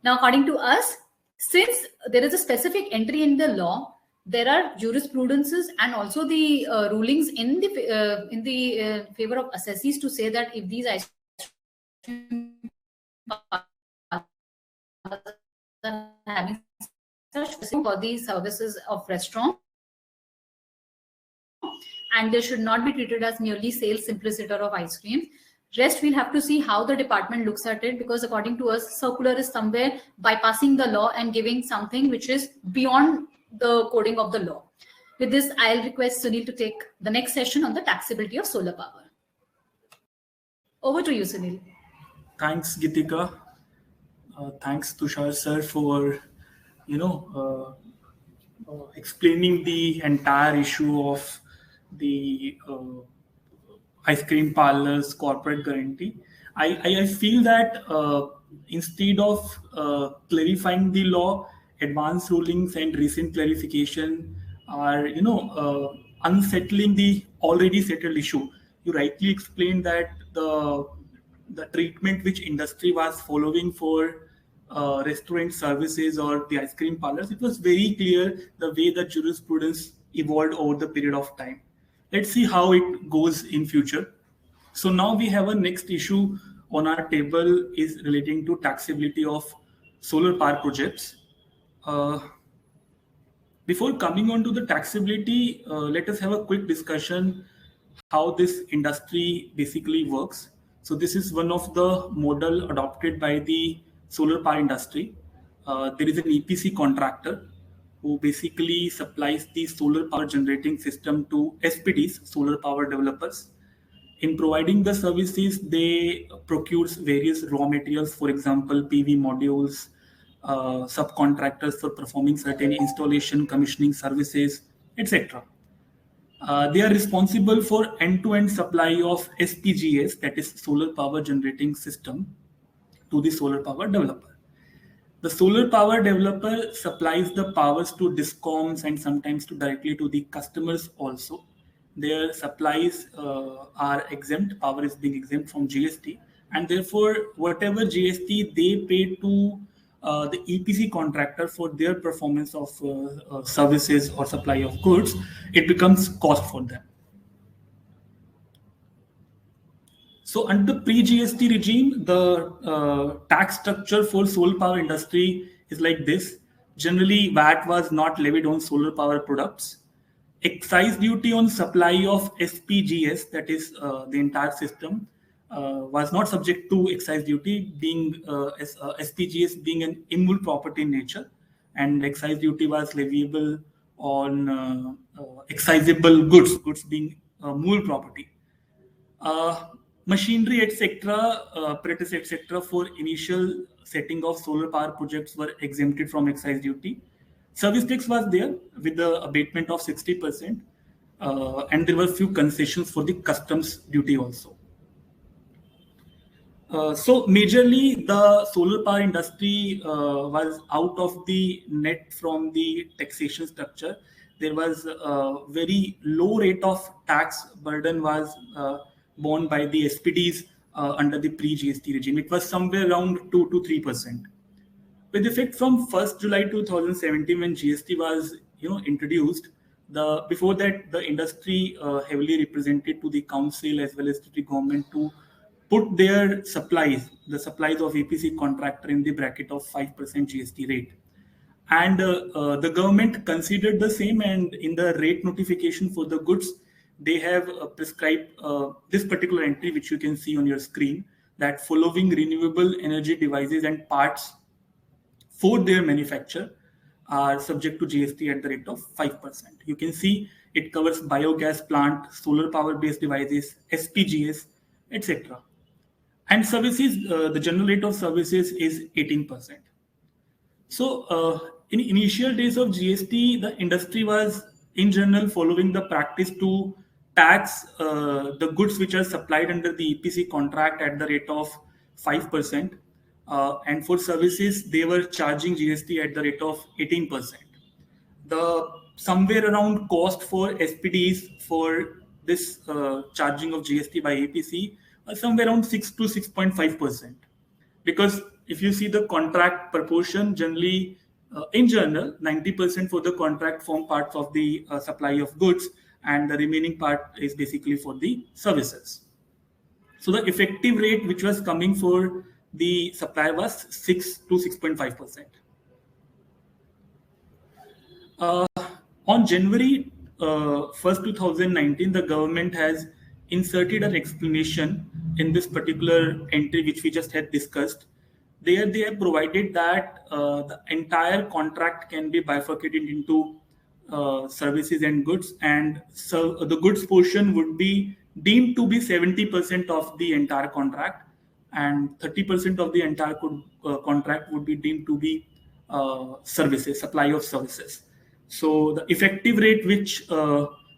[SPEAKER 3] Now, according to us, since there is a specific entry in the law, there are jurisprudences and also the rulings in the favor of assessees to say that if these ice cream are having such for these services of restaurant, and they should not be treated as merely sales simpliciter of ice cream. Rest, we'll have to see how the department looks at it, because according to us, circular is somewhere bypassing the law and giving something which is beyond the coding of the law. With this, I'll request Sunil to take the next session on the taxability of solar power. Over to you, Sunil.
[SPEAKER 1] Thanks, Gitika. Thanks, Tushar sir, for explaining the entire issue of the ice cream parlors corporate guarantee. I feel that instead of clarifying the law, advanced rulings and recent clarification are unsettling the already settled issue. You rightly explained that the treatment which industry was following for restaurant services or the ice cream parlors, it was very clear the way the jurisprudence evolved over the period of time. Let's see how it goes in future. So now we have a next issue on our table is relating to taxability of solar power projects. Before coming on to the taxability, let us have a quick discussion how this industry basically works. So this is one of the model adopted by the solar power industry. There is an EPC contractor who basically supplies the solar power generating system to SPDs, solar power developers. In providing the services, they procure various raw materials, for example, PV modules, subcontractors for performing certain installation, commissioning services, etc. They are responsible for end-to-end supply of SPGS, that is solar power generating system, to the solar power developer. The solar power developer supplies the powers to DISCOMs and sometimes directly to the customers also. Their supplies are exempt, power is being exempt from GST, and therefore whatever GST they pay to the EPC contractor for their performance of services or supply of goods, it becomes cost for them. So under the pre-GST regime, the tax structure for solar power industry is like this. Generally, VAT was not levied on solar power products. Excise duty on supply of SPGS, that is the entire system, was not subject to excise duty, being SPGS being an immutable property in nature, and excise duty was leviable on excisable goods being movable property. Machinery, etc., apparatus, etc., for initial setting of solar power projects were exempted from excise duty. Service tax was there with the abatement of 60%, and there were few concessions for the customs duty also. So majorly the solar power industry was out of the net from the taxation structure. There was a very low rate of tax burden was borne by the SPDs under the pre-GST regime. It was somewhere around 2 to 3%. With effect from 1st July 2017, when GST was introduced, before that the industry heavily represented to the council as well as to the government to put their supplies, the supplies of EPC contractor, in the bracket of 5% GST rate. And the government considered the same, and in the rate notification for the goods, they have prescribed this particular entry, which you can see on your screen, that following renewable energy devices and parts for their manufacture are subject to GST at the rate of 5%. You can see it covers biogas plant, solar power based devices, SPGs, etc. And services, the general rate of services is 18%. So in initial days of GST, the industry was in general following the practice to tax the goods which are supplied under the EPC contract at the rate of 5%. And for services, they were charging GST at the rate of 18%. The somewhere around cost for SPDs for this charging of GST by EPC somewhere around 6 to 6.5%. Because if you see the contract proportion, generally, in general, 90% for the contract form parts of the supply of goods, and the remaining part is basically for the services. So the effective rate which was coming for the supplier was 6 to 6.5%. On January 1st, 2019, the government has inserted an explanation in this particular entry which we just had discussed. There they have provided that the entire contract can be bifurcated into services and goods, and so the goods portion would be deemed to be 70% of the entire contract, and 30% of the entire contract would be deemed to be services, supply of services. So the effective rate which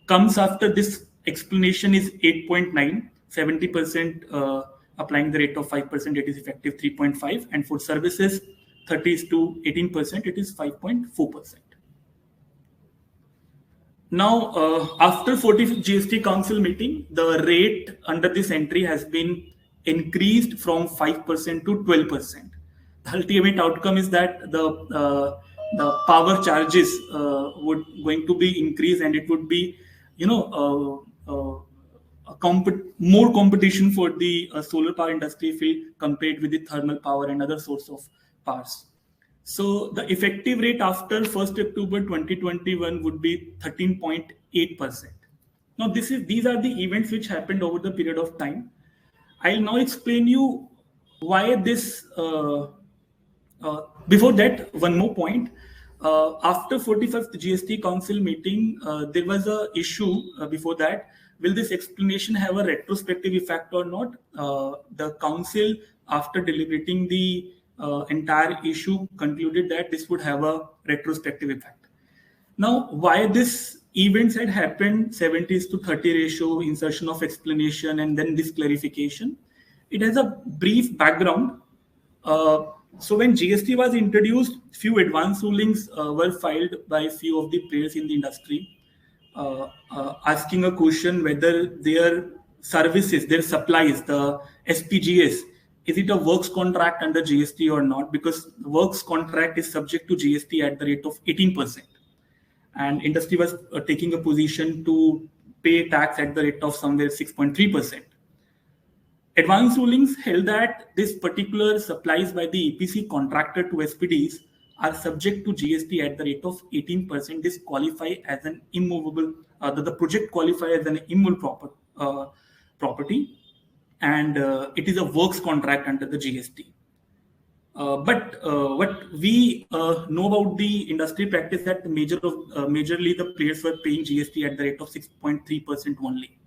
[SPEAKER 1] comes after this explanation is 8.9, 70% applying the rate of 5%, it is effective 3.5, and for services 30 to 18%, it is 5.4%. Now, after 45th GST Council meeting, the rate under this entry has been increased from 5% to 12%. The ultimate outcome is that the power charges would going to be increased, and it would be, more competition for the solar power industry if we compared with the thermal power and other source of powers. So the effective rate after 1st October 2021 would be 13.8%. Now these are the events which happened over the period of time. I'll now explain you why this. Before that, one more point. After 45th GST Council meeting, there was a issue before that. Will this explanation have a retrospective effect or not? The council, after deliberating the entire issue, concluded that this would have a retrospective effect. Now, why this events had happened, 70:30 ratio, insertion of explanation, and then this clarification? It has a brief background. So when GST was introduced, few advance rulings were filed by few of the players in the industry, asking a question whether their services, their supplies, the SPGs, is it a works contract under GST or not? Because the works contract is subject to GST at the rate of 18%. And industry was taking a position to pay tax at the rate of somewhere 6.3%. Advance rulings held that this particular supplies by the EPC contractor to SPDs are subject to GST at the rate of 18%. This qualify as an immovable, the project qualify as an immovable property, and it is a works contract under the GST. But what we know about the industry practice that majorly the players were paying GST at the rate of 6.3% only.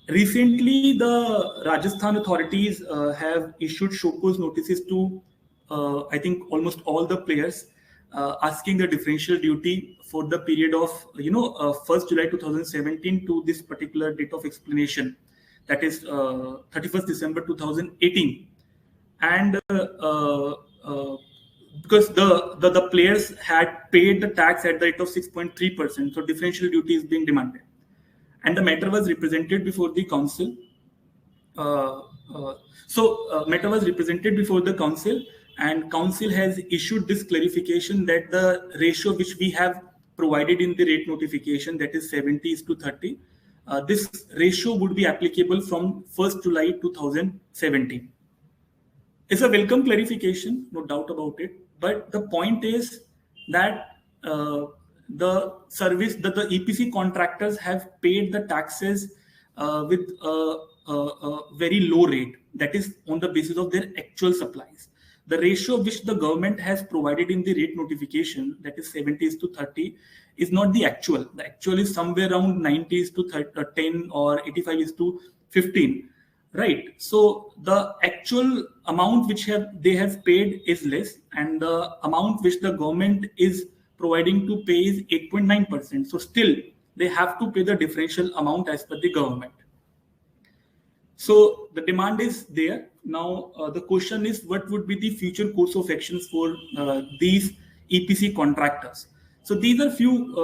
[SPEAKER 1] Recently, the Rajasthan authorities have issued show cause notices to, I think, almost all the players, asking the differential duty for the period of, 1st July 2017 to this particular date of explanation, that is 31st December 2018. And because the players had paid the tax at the rate of 6.3%, so differential duty is being demanded. And the matter was represented before the council. Matter was represented before the council, and council has issued this clarification that the ratio which we have provided in the rate notification, that is 70:30, this ratio would be applicable from 1st July 2017. It's a welcome clarification, no doubt about it. But the point is that the service that the EPC contractors have paid the taxes with a very low rate, that is on the basis of their actual supplies. the ratio which the government has provided in the rate notification, that is 70:30, is not the actual. The actual is somewhere around 90:10 or 85:15, right? So the actual amount which they have paid is less, and the amount which the government is providing to pay is 8.9%. So still they have to pay the differential amount as per the government. So the demand is there. Now the question is, what would be the future course of actions for these EPC contractors? So these are few,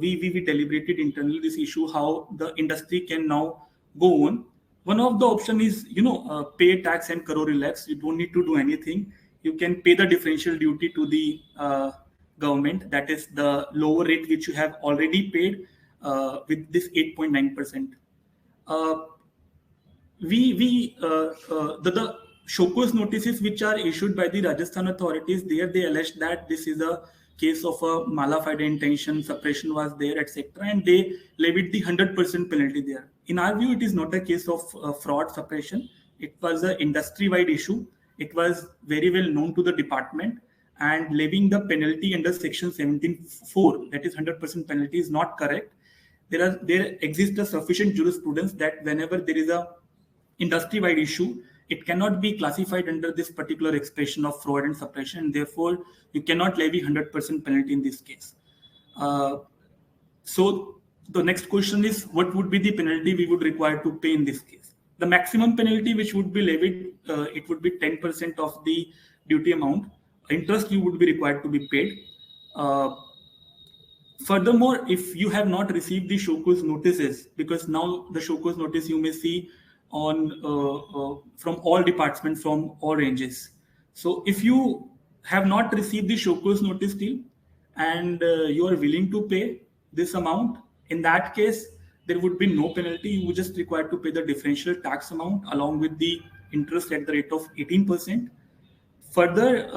[SPEAKER 1] we deliberated internally this issue, how the industry can now go on. One of the option is, pay tax and crore relax. You don't need to do anything. You can pay the differential duty to the government. That is the lower rate which you have already paid with this 8.9%. The show cause notices which are issued by the Rajasthan authorities, there they allege that this is a case of a mala fide intention, suppression was there, etc., and they levied the 100% penalty there. In our view, it is not a case of fraud suppression. It was an industry-wide issue. It was very well known to the department, and levying the penalty under section 17(4), that is 100% penalty, is not correct. There exists a sufficient jurisprudence that whenever there is a industry-wide issue, it cannot be classified under this particular expression of fraud and suppression, and therefore you cannot levy 100% penalty in this case. So the next question is, what would be the penalty we would require to pay in this case? The maximum penalty which would be levied, it would be 10% of the duty amount. Interest you would be required to be paid. Furthermore, if you have not received the show cause notices, because now the show cause notice you may see on from all departments, from all ranges. So if you have not received the show cause notice still, and you are willing to pay this amount, in that case there would be no penalty. You would just require to pay the differential tax amount along with the interest at the rate of 18%. Further,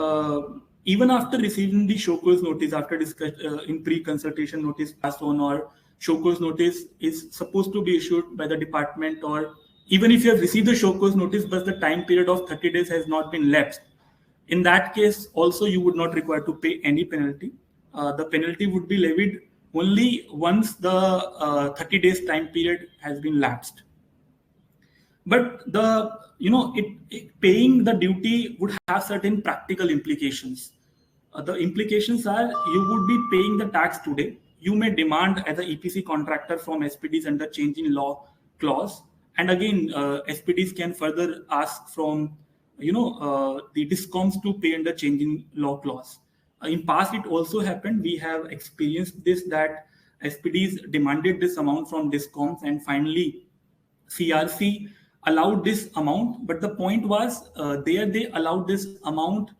[SPEAKER 1] even after receiving the show cause notice, after in pre-consultation notice passed on, or show cause notice is supposed to be issued by the department, or even if you have received the show cause notice but the time period of 30 days has not been lapsed, in that case also you would not require to pay any penalty. The penalty would be levied only once the 30 days time period has been lapsed. But paying the duty would have certain practical implications. The implications are, you would be paying the tax today. You may demand as an EPC contractor from SPDs under change in law clause. And again, SPDs can further ask from, the DISCOMs to pay under change in law clause. In past, it also happened. We have experienced this, that SPDs demanded this amount from DISCOMs, and finally CRC allowed this amount. But the point was, they allowed this amount,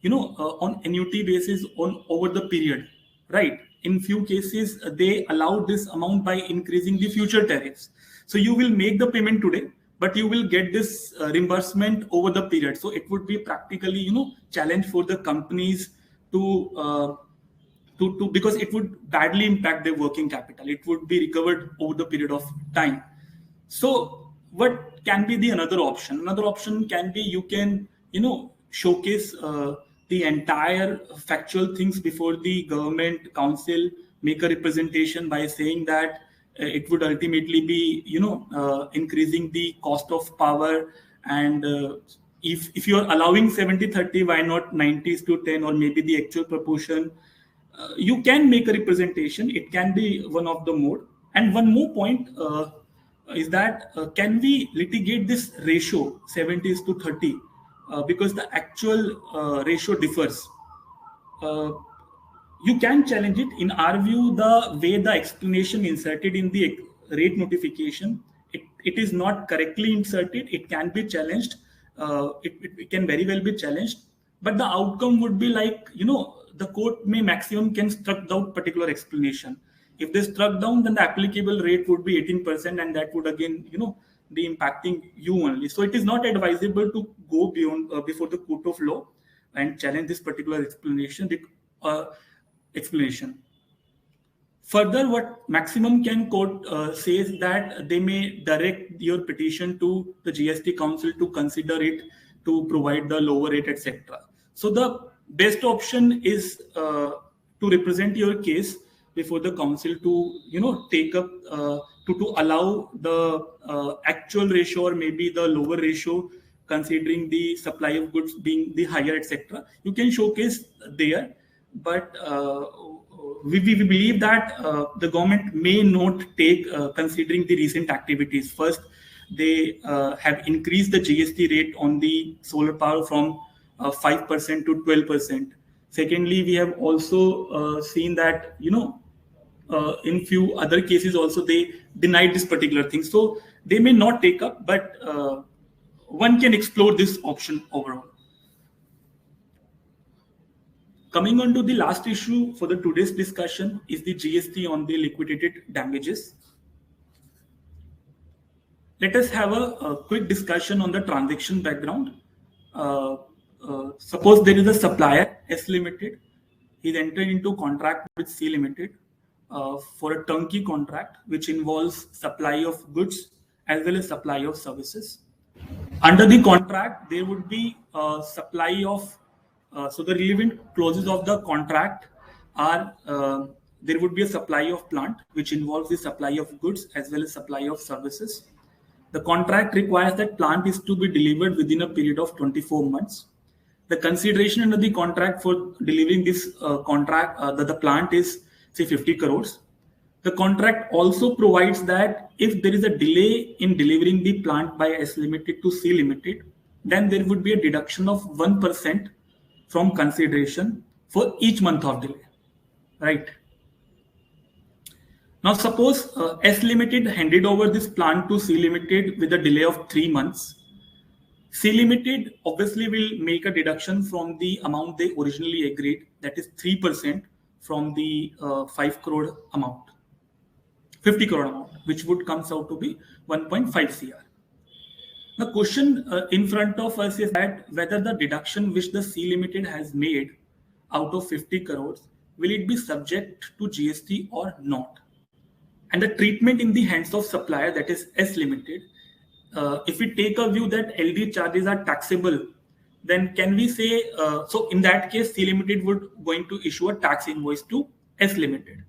[SPEAKER 1] on annuity basis over the period, right? In few cases, they allowed this amount by increasing the future tariffs. So you will make the payment today, but you will get this reimbursement over the period. So it would be practically, challenge for the companies to because it would badly impact their working capital. It would be recovered over the period of time. So what can be the another option? Another option can be, you can, showcase the entire factual things before the government council, make a representation by saying that it would ultimately be, increasing the cost of power. And if you are allowing 70-30, why not 90:10, or maybe the actual proportion? You can make a representation. It can be one of the mode. And one more point is that can we litigate this ratio 70:30? Because the actual ratio differs. You can challenge it. In our view, the way the explanation inserted in the rate notification, it is not correctly inserted. It can be challenged. It can very well be challenged. But the outcome would be like, the court may maximum can struck down particular explanation. If they struck down, then the applicable rate would be 18%, and that would again, be impacting you only. So it is not advisable to go beyond before the court of law and challenge this particular explanation. Further, what maximum can court says that they may direct your petition to the GST Council to consider it to provide the lower rate, etc. So the best option is to represent your case before the council to take up to allow the actual ratio or maybe the lower ratio considering the supply of goods being the higher, etc. You can showcase there, but we believe that the government may not take considering the recent activities. First, they have increased the GST rate on the solar power from 5% to 12%. Secondly, we have also seen that in few other cases also they denied this particular thing. So they may not take up, but one can explore this option overall. Coming on to the last issue for the today's discussion is the GST on the liquidated damages. Let us have a quick discussion on the transaction background. Suppose there is a supplier, S Limited. He's entered into contract with C Limited for a turnkey contract, which involves supply of goods as well as supply of services. Under the contract, there would be supply of, so the relevant clauses of the contract are, there would be a supply of plant, which involves the supply of goods as well as supply of services. The contract requires that plant is to be delivered within a period of 24 months. The consideration under the contract for delivering this the plant is, say, 50 crores. The contract also provides that if there is a delay in delivering the plant by S Limited to C Limited, then there would be a deduction of 1% from consideration for each month of delay, right? Now, suppose S Limited handed over this plant to C Limited with a delay of 3 months. C Limited obviously will make a deduction from the amount they originally agreed, that is 3% from the 5 crore amount, 50 crore amount, which would comes out to be 1.5 crore. The question in front of us is that whether the deduction which the C Limited has made out of 50 crores, will it be subject to GST or not? And the treatment in the hands of supplier, that is S Limited, if we take a view that LD charges are taxable, then can we say, so in that case, C Limited would going to issue a tax invoice to S Limited.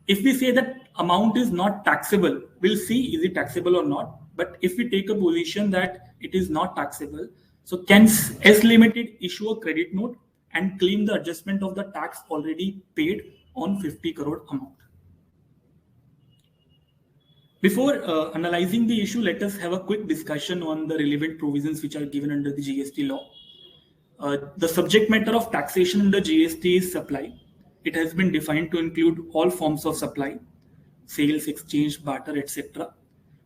[SPEAKER 1] If we say that amount is not taxable, we'll see is it taxable or not. But if we take a position that it is not taxable, so can S Limited issue a credit note and claim the adjustment of the tax already paid on 50 crore amount? Before analyzing the issue, let us have a quick discussion on the relevant provisions which are given under the GST law. The subject matter of taxation under GST is supply. It has been defined to include all forms of supply, sales, exchange, barter, etc.,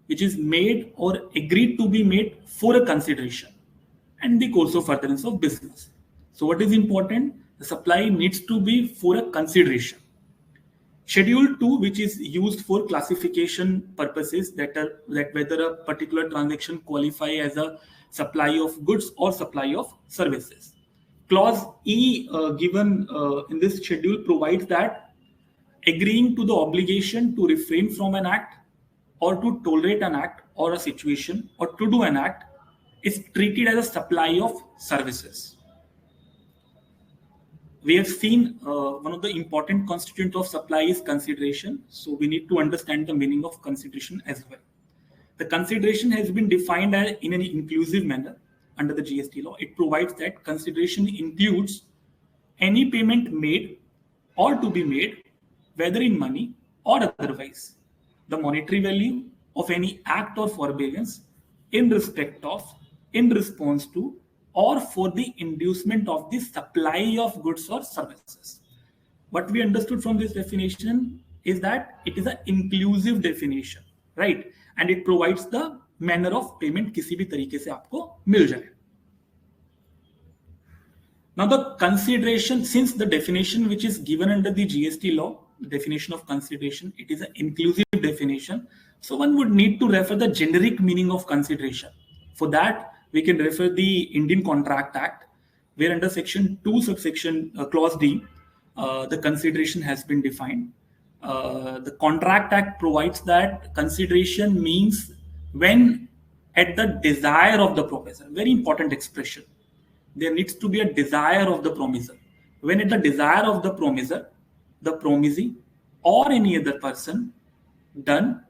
[SPEAKER 1] which is made or agreed to be made for a consideration and the course of furtherance of business. So what is important? The supply needs to be for a consideration. Schedule 2, which is used for classification purposes, that whether a particular transaction qualify as a supply of goods or supply of services. Clause E given in this schedule provides that agreeing to the obligation to refrain from an act or to tolerate an act or a situation or to do an act is treated as a supply of services. We have seen one of the important constituents of supply is consideration. So we need to understand the meaning of consideration as well. The consideration has been defined in an inclusive manner under the GST law. It provides that consideration includes any payment made or to be made, whether in money or otherwise, the monetary value of any act or forbearance in respect of, in response to, or for the inducement of the supply of goods or services. What we understood from this definition is that it is an inclusive definition, right? And it provides the manner of payment किसी भी तरीके से आपको मिल जाए. Now the consideration, since the definition which is given under the GST law, the definition of consideration, it is an inclusive definition. So one would need to refer the generic meaning of consideration. For that, we can refer the Indian Contract Act, where under section 2 subsection clause D, the consideration has been defined. The Contract Act provides that consideration means when at the desire of the promisor. Very important expression. There needs to be a desire of the promisor. When at the desire of the promisor, the promisee or any other person done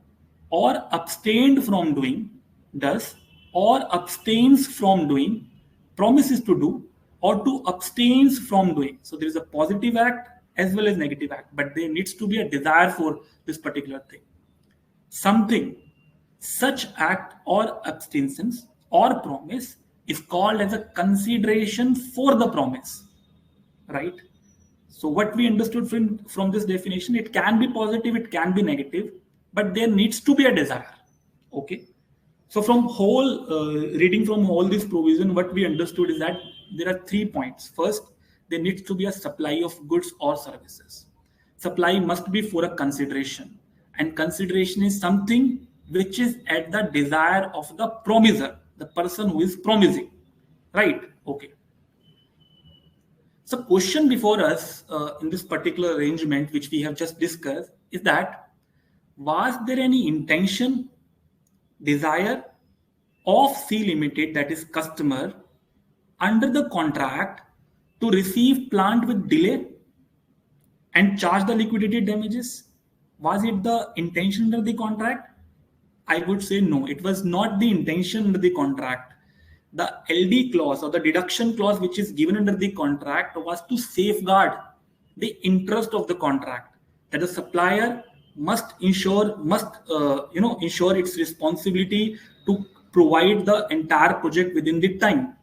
[SPEAKER 1] or abstained from doing, does or abstains from doing, promises to do or to abstains from doing. So there is a positive act as well as negative act, but there needs to be a desire for this particular thing. Something, such act or abstentions or promise is called as a consideration for the promise, right? So what we understood from this definition, it can be positive, it can be negative, but there needs to be a desire. Okay. So from reading from all this provision, what we understood is that there are 3 points. First, there needs to be a supply of goods or services. Supply must be for a consideration, and consideration is something which is at the desire of the promiser, the person who is promising, right? Okay. So question before us in this particular arrangement, which we have just discussed, is that was there any intention, desire of C Limited, that is customer, under the contract to receive plant with delay and charge the liquidated damages? Was it the intention under the contract? I would say no, it was not the intention under the contract. The LD clause or the deduction clause which is given under the contract was to safeguard the interest of the contract, that the supplier must ensure its responsibility to provide the entire project within the time.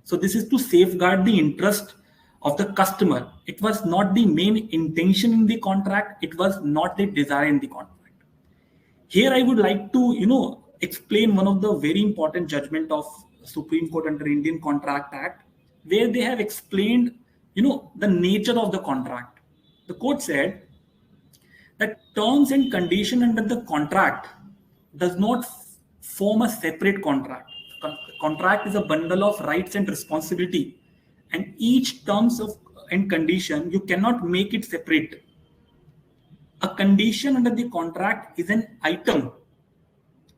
[SPEAKER 1] So this is to safeguard the interest of the customer. It was not the main intention in the contract. It was not the desire in the contract. Here I would like to, explain one of the very important judgment of Supreme Court under Indian Contract Act, where they have explained, the nature of the contract. The court said that terms and condition under the contract does not form a separate contract. Contract is a bundle of rights and responsibility, and each terms and condition, you cannot make it separate. A condition under the contract is an item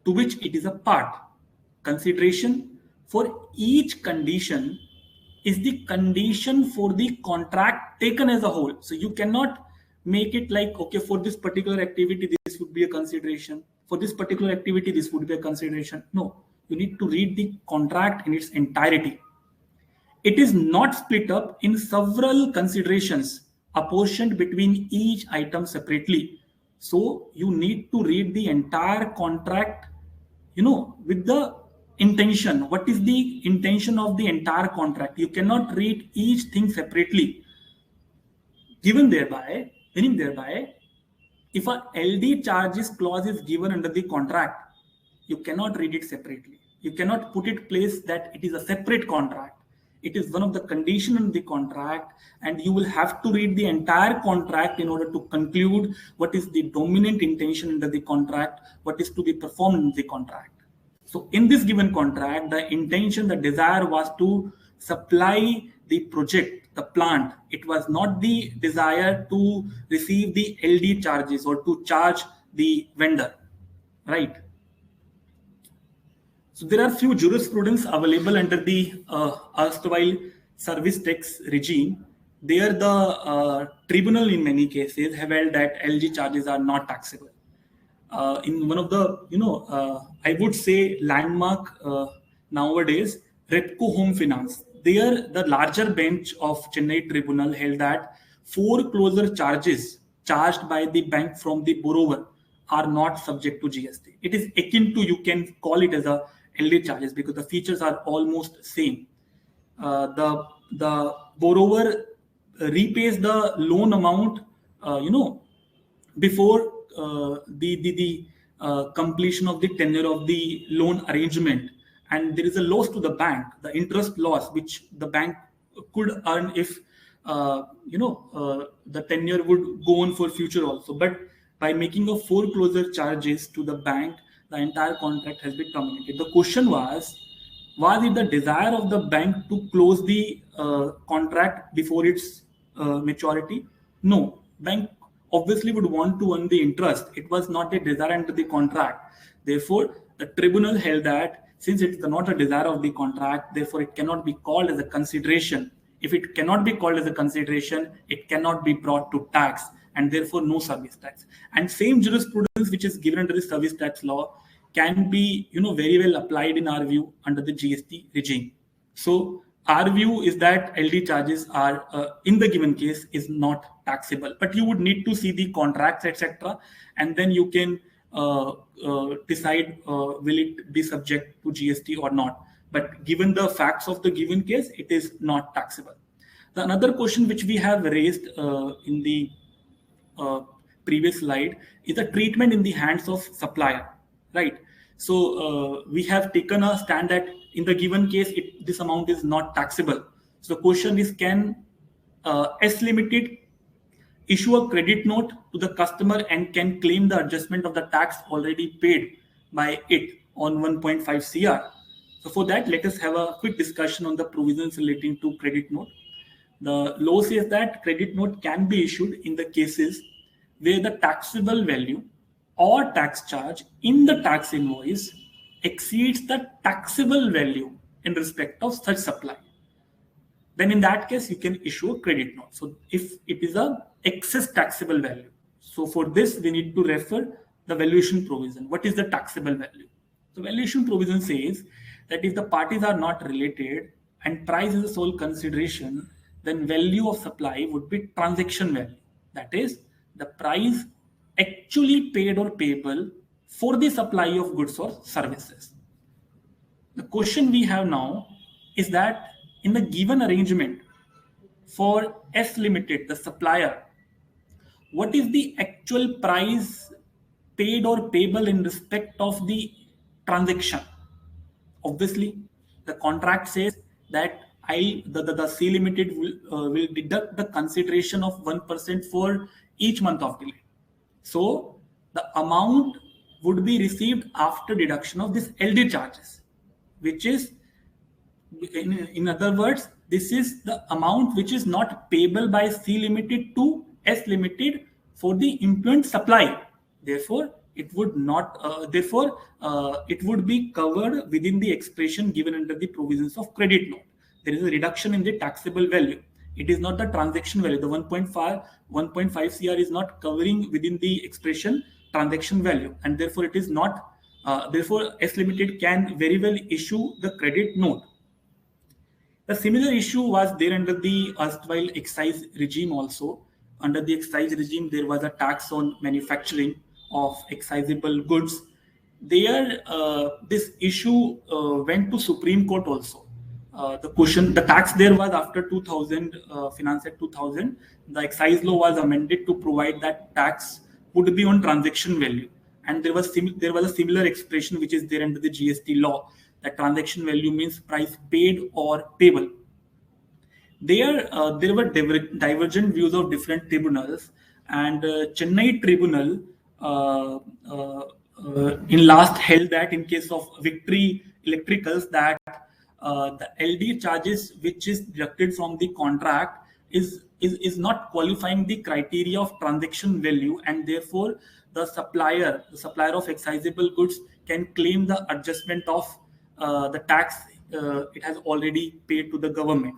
[SPEAKER 1] to which it is a part. Consideration for each condition is the condition for the contract taken as a whole. So you cannot make it like, okay, for this particular activity, this would be a consideration. For this particular activity, this would be a consideration. No, you need to read the contract in its entirety. It is not split up in several considerations apportioned between each item separately. So you need to read the entire contract, with the intention. What is the intention of the entire contract? You cannot read each thing separately. Meaning thereby, if a LD charges clause is given under the contract, you cannot read it separately. You cannot put it place that it is a separate contract. It is one of the conditions in the contract, and you will have to read the entire contract in order to conclude what is the dominant intention under the contract, what is to be performed in the contract. So in this given contract, the intention, the desire was to supply the project, the plant. It was not the desire to receive the LD charges or to charge the vendor, right? So there are few jurisprudence available under the erstwhile service tax regime. There the tribunal in many cases have held that LG charges are not taxable. In one of the, I would say landmark nowadays, Repco Home Finance. There the larger bench of Chennai tribunal held that foreclosure charges charged by the bank from the borrower are not subject to GST. It is akin to, you can call it as a LD charges because the features are almost same. The borrower repays the loan amount, before the completion of the tenure of the loan arrangement, and there is a loss to the bank, the interest loss which the bank could earn if the tenure would go on for future also. But by making a foreclosure charges to the bank, the entire contract has been terminated. The question was it the desire of the bank to close the contract before its maturity? No, bank obviously would want to earn the interest. It was not a desire under the contract. Therefore, the tribunal held that Since it is not a desire of the contract, therefore it cannot be called as a consideration. If it cannot be called as a consideration, it cannot be brought to tax, and therefore no service tax. And same jurisprudence which is given under the service tax law can be, very well applied in our view under the GST regime. So our view is that LD charges are, in the given case, is not taxable. But you would need to see the contracts, etc., and then you can decide will it be subject to GST or not. But given the facts of the given case, it is not taxable. The another question which we have raised in the previous slide is the treatment in the hands of supplier, right? So we have taken a stand that in the given case, this amount is not taxable. So the question is, can S Limited issue a credit note to the customer and can claim the adjustment of the tax already paid by it on 1.5 CR? So for that, let us have a quick discussion on the provisions relating to credit note. The law says that credit note can be issued in the cases where the taxable value or tax charge in the tax invoice exceeds the taxable value in respect of such supply. Then in that case, you can issue a credit note. So if it is a excess taxable value. So for this, we need to refer the valuation provision. What is the taxable value? The valuation provision says that if the parties are not related and price is a sole consideration, then value of supply would be transaction value. That is the price actually paid or payable for the supply of goods or services. The question we have now is that in the given arrangement for S Limited, the supplier, what is the actual price paid or payable in respect of the transaction? Obviously, the contract says that the C Limited will deduct the consideration of 1% for each month of delay. So the amount would be received after deduction of this LD charges, which is, in other words, this is the amount which is not payable by C Limited to S Limited for the implement supply. Therefore, it would not. It would be covered within the expression given under the provisions of credit note. There is a reduction in the taxable value. It is not the transaction value. The 1.5 CR is not covering within the expression transaction value, and therefore it is not. Therefore, S Limited can very well issue the credit note. The similar issue was there under the erstwhile excise regime also. Under the excise regime, there was a tax on manufacturing of excisable goods. There, this issue went to Supreme Court also. The tax there was after 2000, Finance Act 2000. The excise law was amended to provide that tax would be on transaction value, and there was a similar expression which is there under the GST law, that transaction value means price paid or payable. There were divergent views of different tribunals, and Chennai Tribunal in last held that in case of Victory Electricals that the LD charges which is deducted from the contract is not qualifying the criteria of transaction value, and therefore the supplier of excisable goods can claim the adjustment of the tax it has already paid to the government.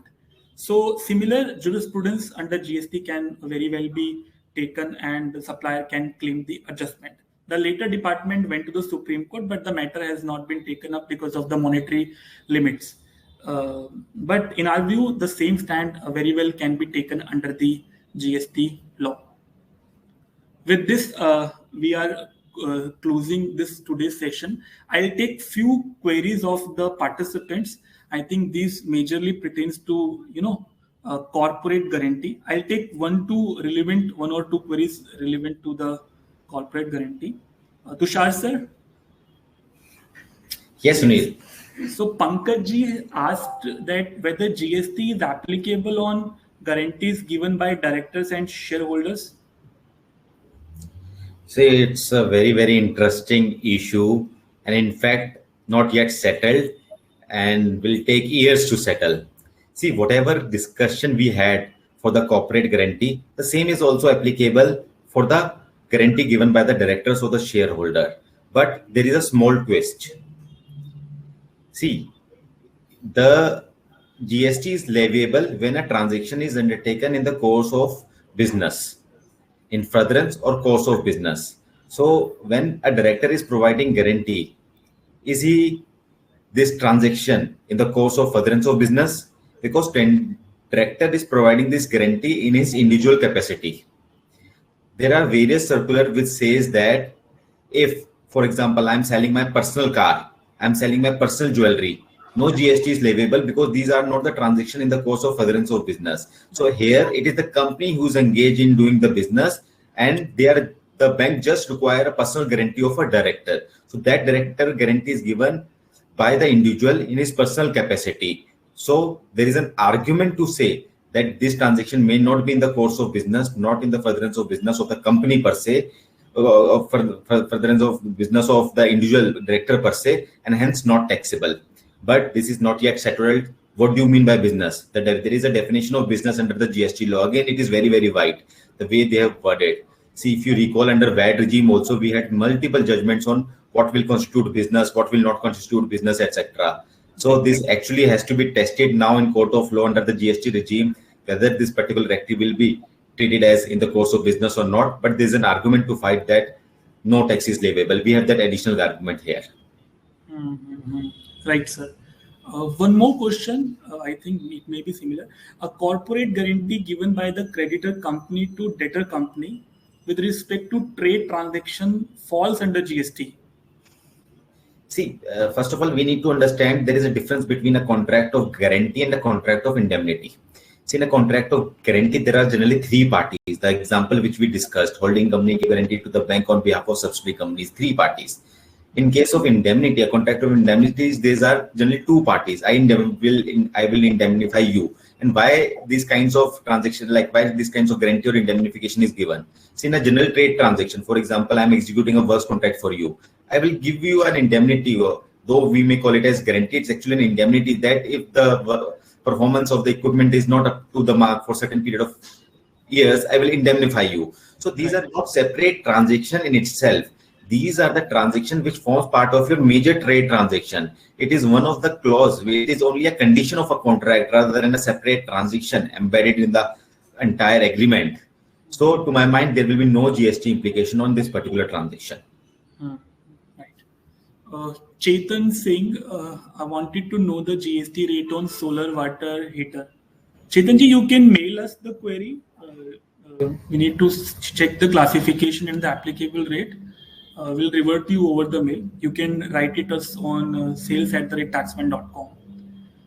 [SPEAKER 1] So similar jurisprudence under GST can very well be taken, and the supplier can claim the adjustment. The later department went to the Supreme Court, but the matter has not been taken up because of the monetary limits. But in our view, the same stand very well can be taken under the GST law. With this, we are closing this today's session. I'll take few queries of the participants. I think these majorly pertains to corporate guarantee. I'll take one or two queries relevant to the corporate guarantee. Tushar sir.
[SPEAKER 2] Yes, Sunil.
[SPEAKER 1] So Pankaj ji asked that whether GST is applicable on guarantees given by directors and shareholders.
[SPEAKER 2] See, it's a very, very interesting issue, and in fact, not yet settled, and will take years to settle. See, whatever discussion we had for the corporate guarantee, the same is also applicable for the guarantee given by the directors or the shareholder. But there is a small twist. See, the GST is leviable when a transaction is undertaken in the course of business, in furtherance or course of business. So when a director is providing guarantee, is he this transaction in the course of furtherance of business? Because director is providing this guarantee in his individual capacity. There are various circulars which says that if, for example, I'm selling my personal car, I'm selling my personal jewelry, no GST is leviable because these are not the transaction in the course of furtherance of business. So here it is the company who's engaged in doing the business, and the bank just require a personal guarantee of a director. So that director guarantee is given by the individual in his personal capacity. So there is an argument to say that this transaction may not be in the course of business, not in the furtherance of business of the company per se, furtherance of business of the individual director per se, and hence not taxable. But this is not yet settled. What do you mean by business? That there is a definition of business under the GST law. Again, it is very, very wide, the way they have worded. See, if you recall, under VAT regime also, we had multiple judgments on what will constitute business, what will not constitute business, etc. So this actually has to be tested now in court of law under the GST regime, whether this particular activity will be treated as in the course of business or not. But there's an argument to fight that no tax is leviable. We have that additional argument here.
[SPEAKER 1] Mm-hmm. Right, sir. One more question, I think it may be similar. A corporate guarantee given by the creditor company to debtor company with respect to trade transaction falls under GST.
[SPEAKER 2] See, first of all, we need to understand there is a difference between a contract of guarantee and a contract of indemnity. See, in a contract of guarantee, there are generally three parties. The example which we discussed, holding company guarantee to the bank on behalf of subsidiary companies, three parties. In case of indemnity, a contract of indemnities, these are generally two parties. I will indemnify you. And why these kinds of transactions, like why these kinds of guarantee or indemnification is given? See, in a general trade transaction, for example, I'm executing a works contract for you. I will give you an indemnity, though we may call it as guarantee. It's actually an indemnity that if the performance of the equipment is not up to the mark for a certain period of years, I will indemnify you. So these are not separate transaction in itself. These are the transaction which forms part of your major trade transaction. It is one of the clause which is only a condition of a contract rather than a separate transaction embedded in the entire agreement. So to my mind, there will be no GST implication on this particular transaction.
[SPEAKER 1] Right. Chetan Singh, I wanted to know the GST rate on solar water heater. Chetan ji, you can mail us the query. We need to check the classification and the applicable rate. We'll revert you over the mail. You can write it us on sales@taxman.com.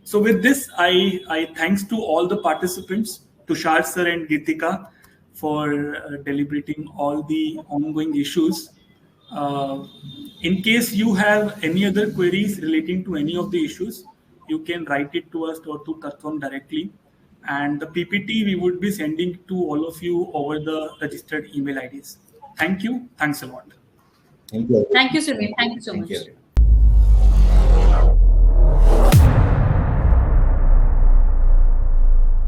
[SPEAKER 1] So with this, I thanks to all the participants, Tushar sir and Geetika, for deliberating all the ongoing issues. In case you have any other queries relating to any of the issues, you can write it to us or to Tattvam directly. And the PPT we would be sending to all of you over the registered email IDs. Thank you. Thanks a lot.
[SPEAKER 2] Thank you.
[SPEAKER 3] Thank you, Sumit. Thank you so much.
[SPEAKER 2] Thank you.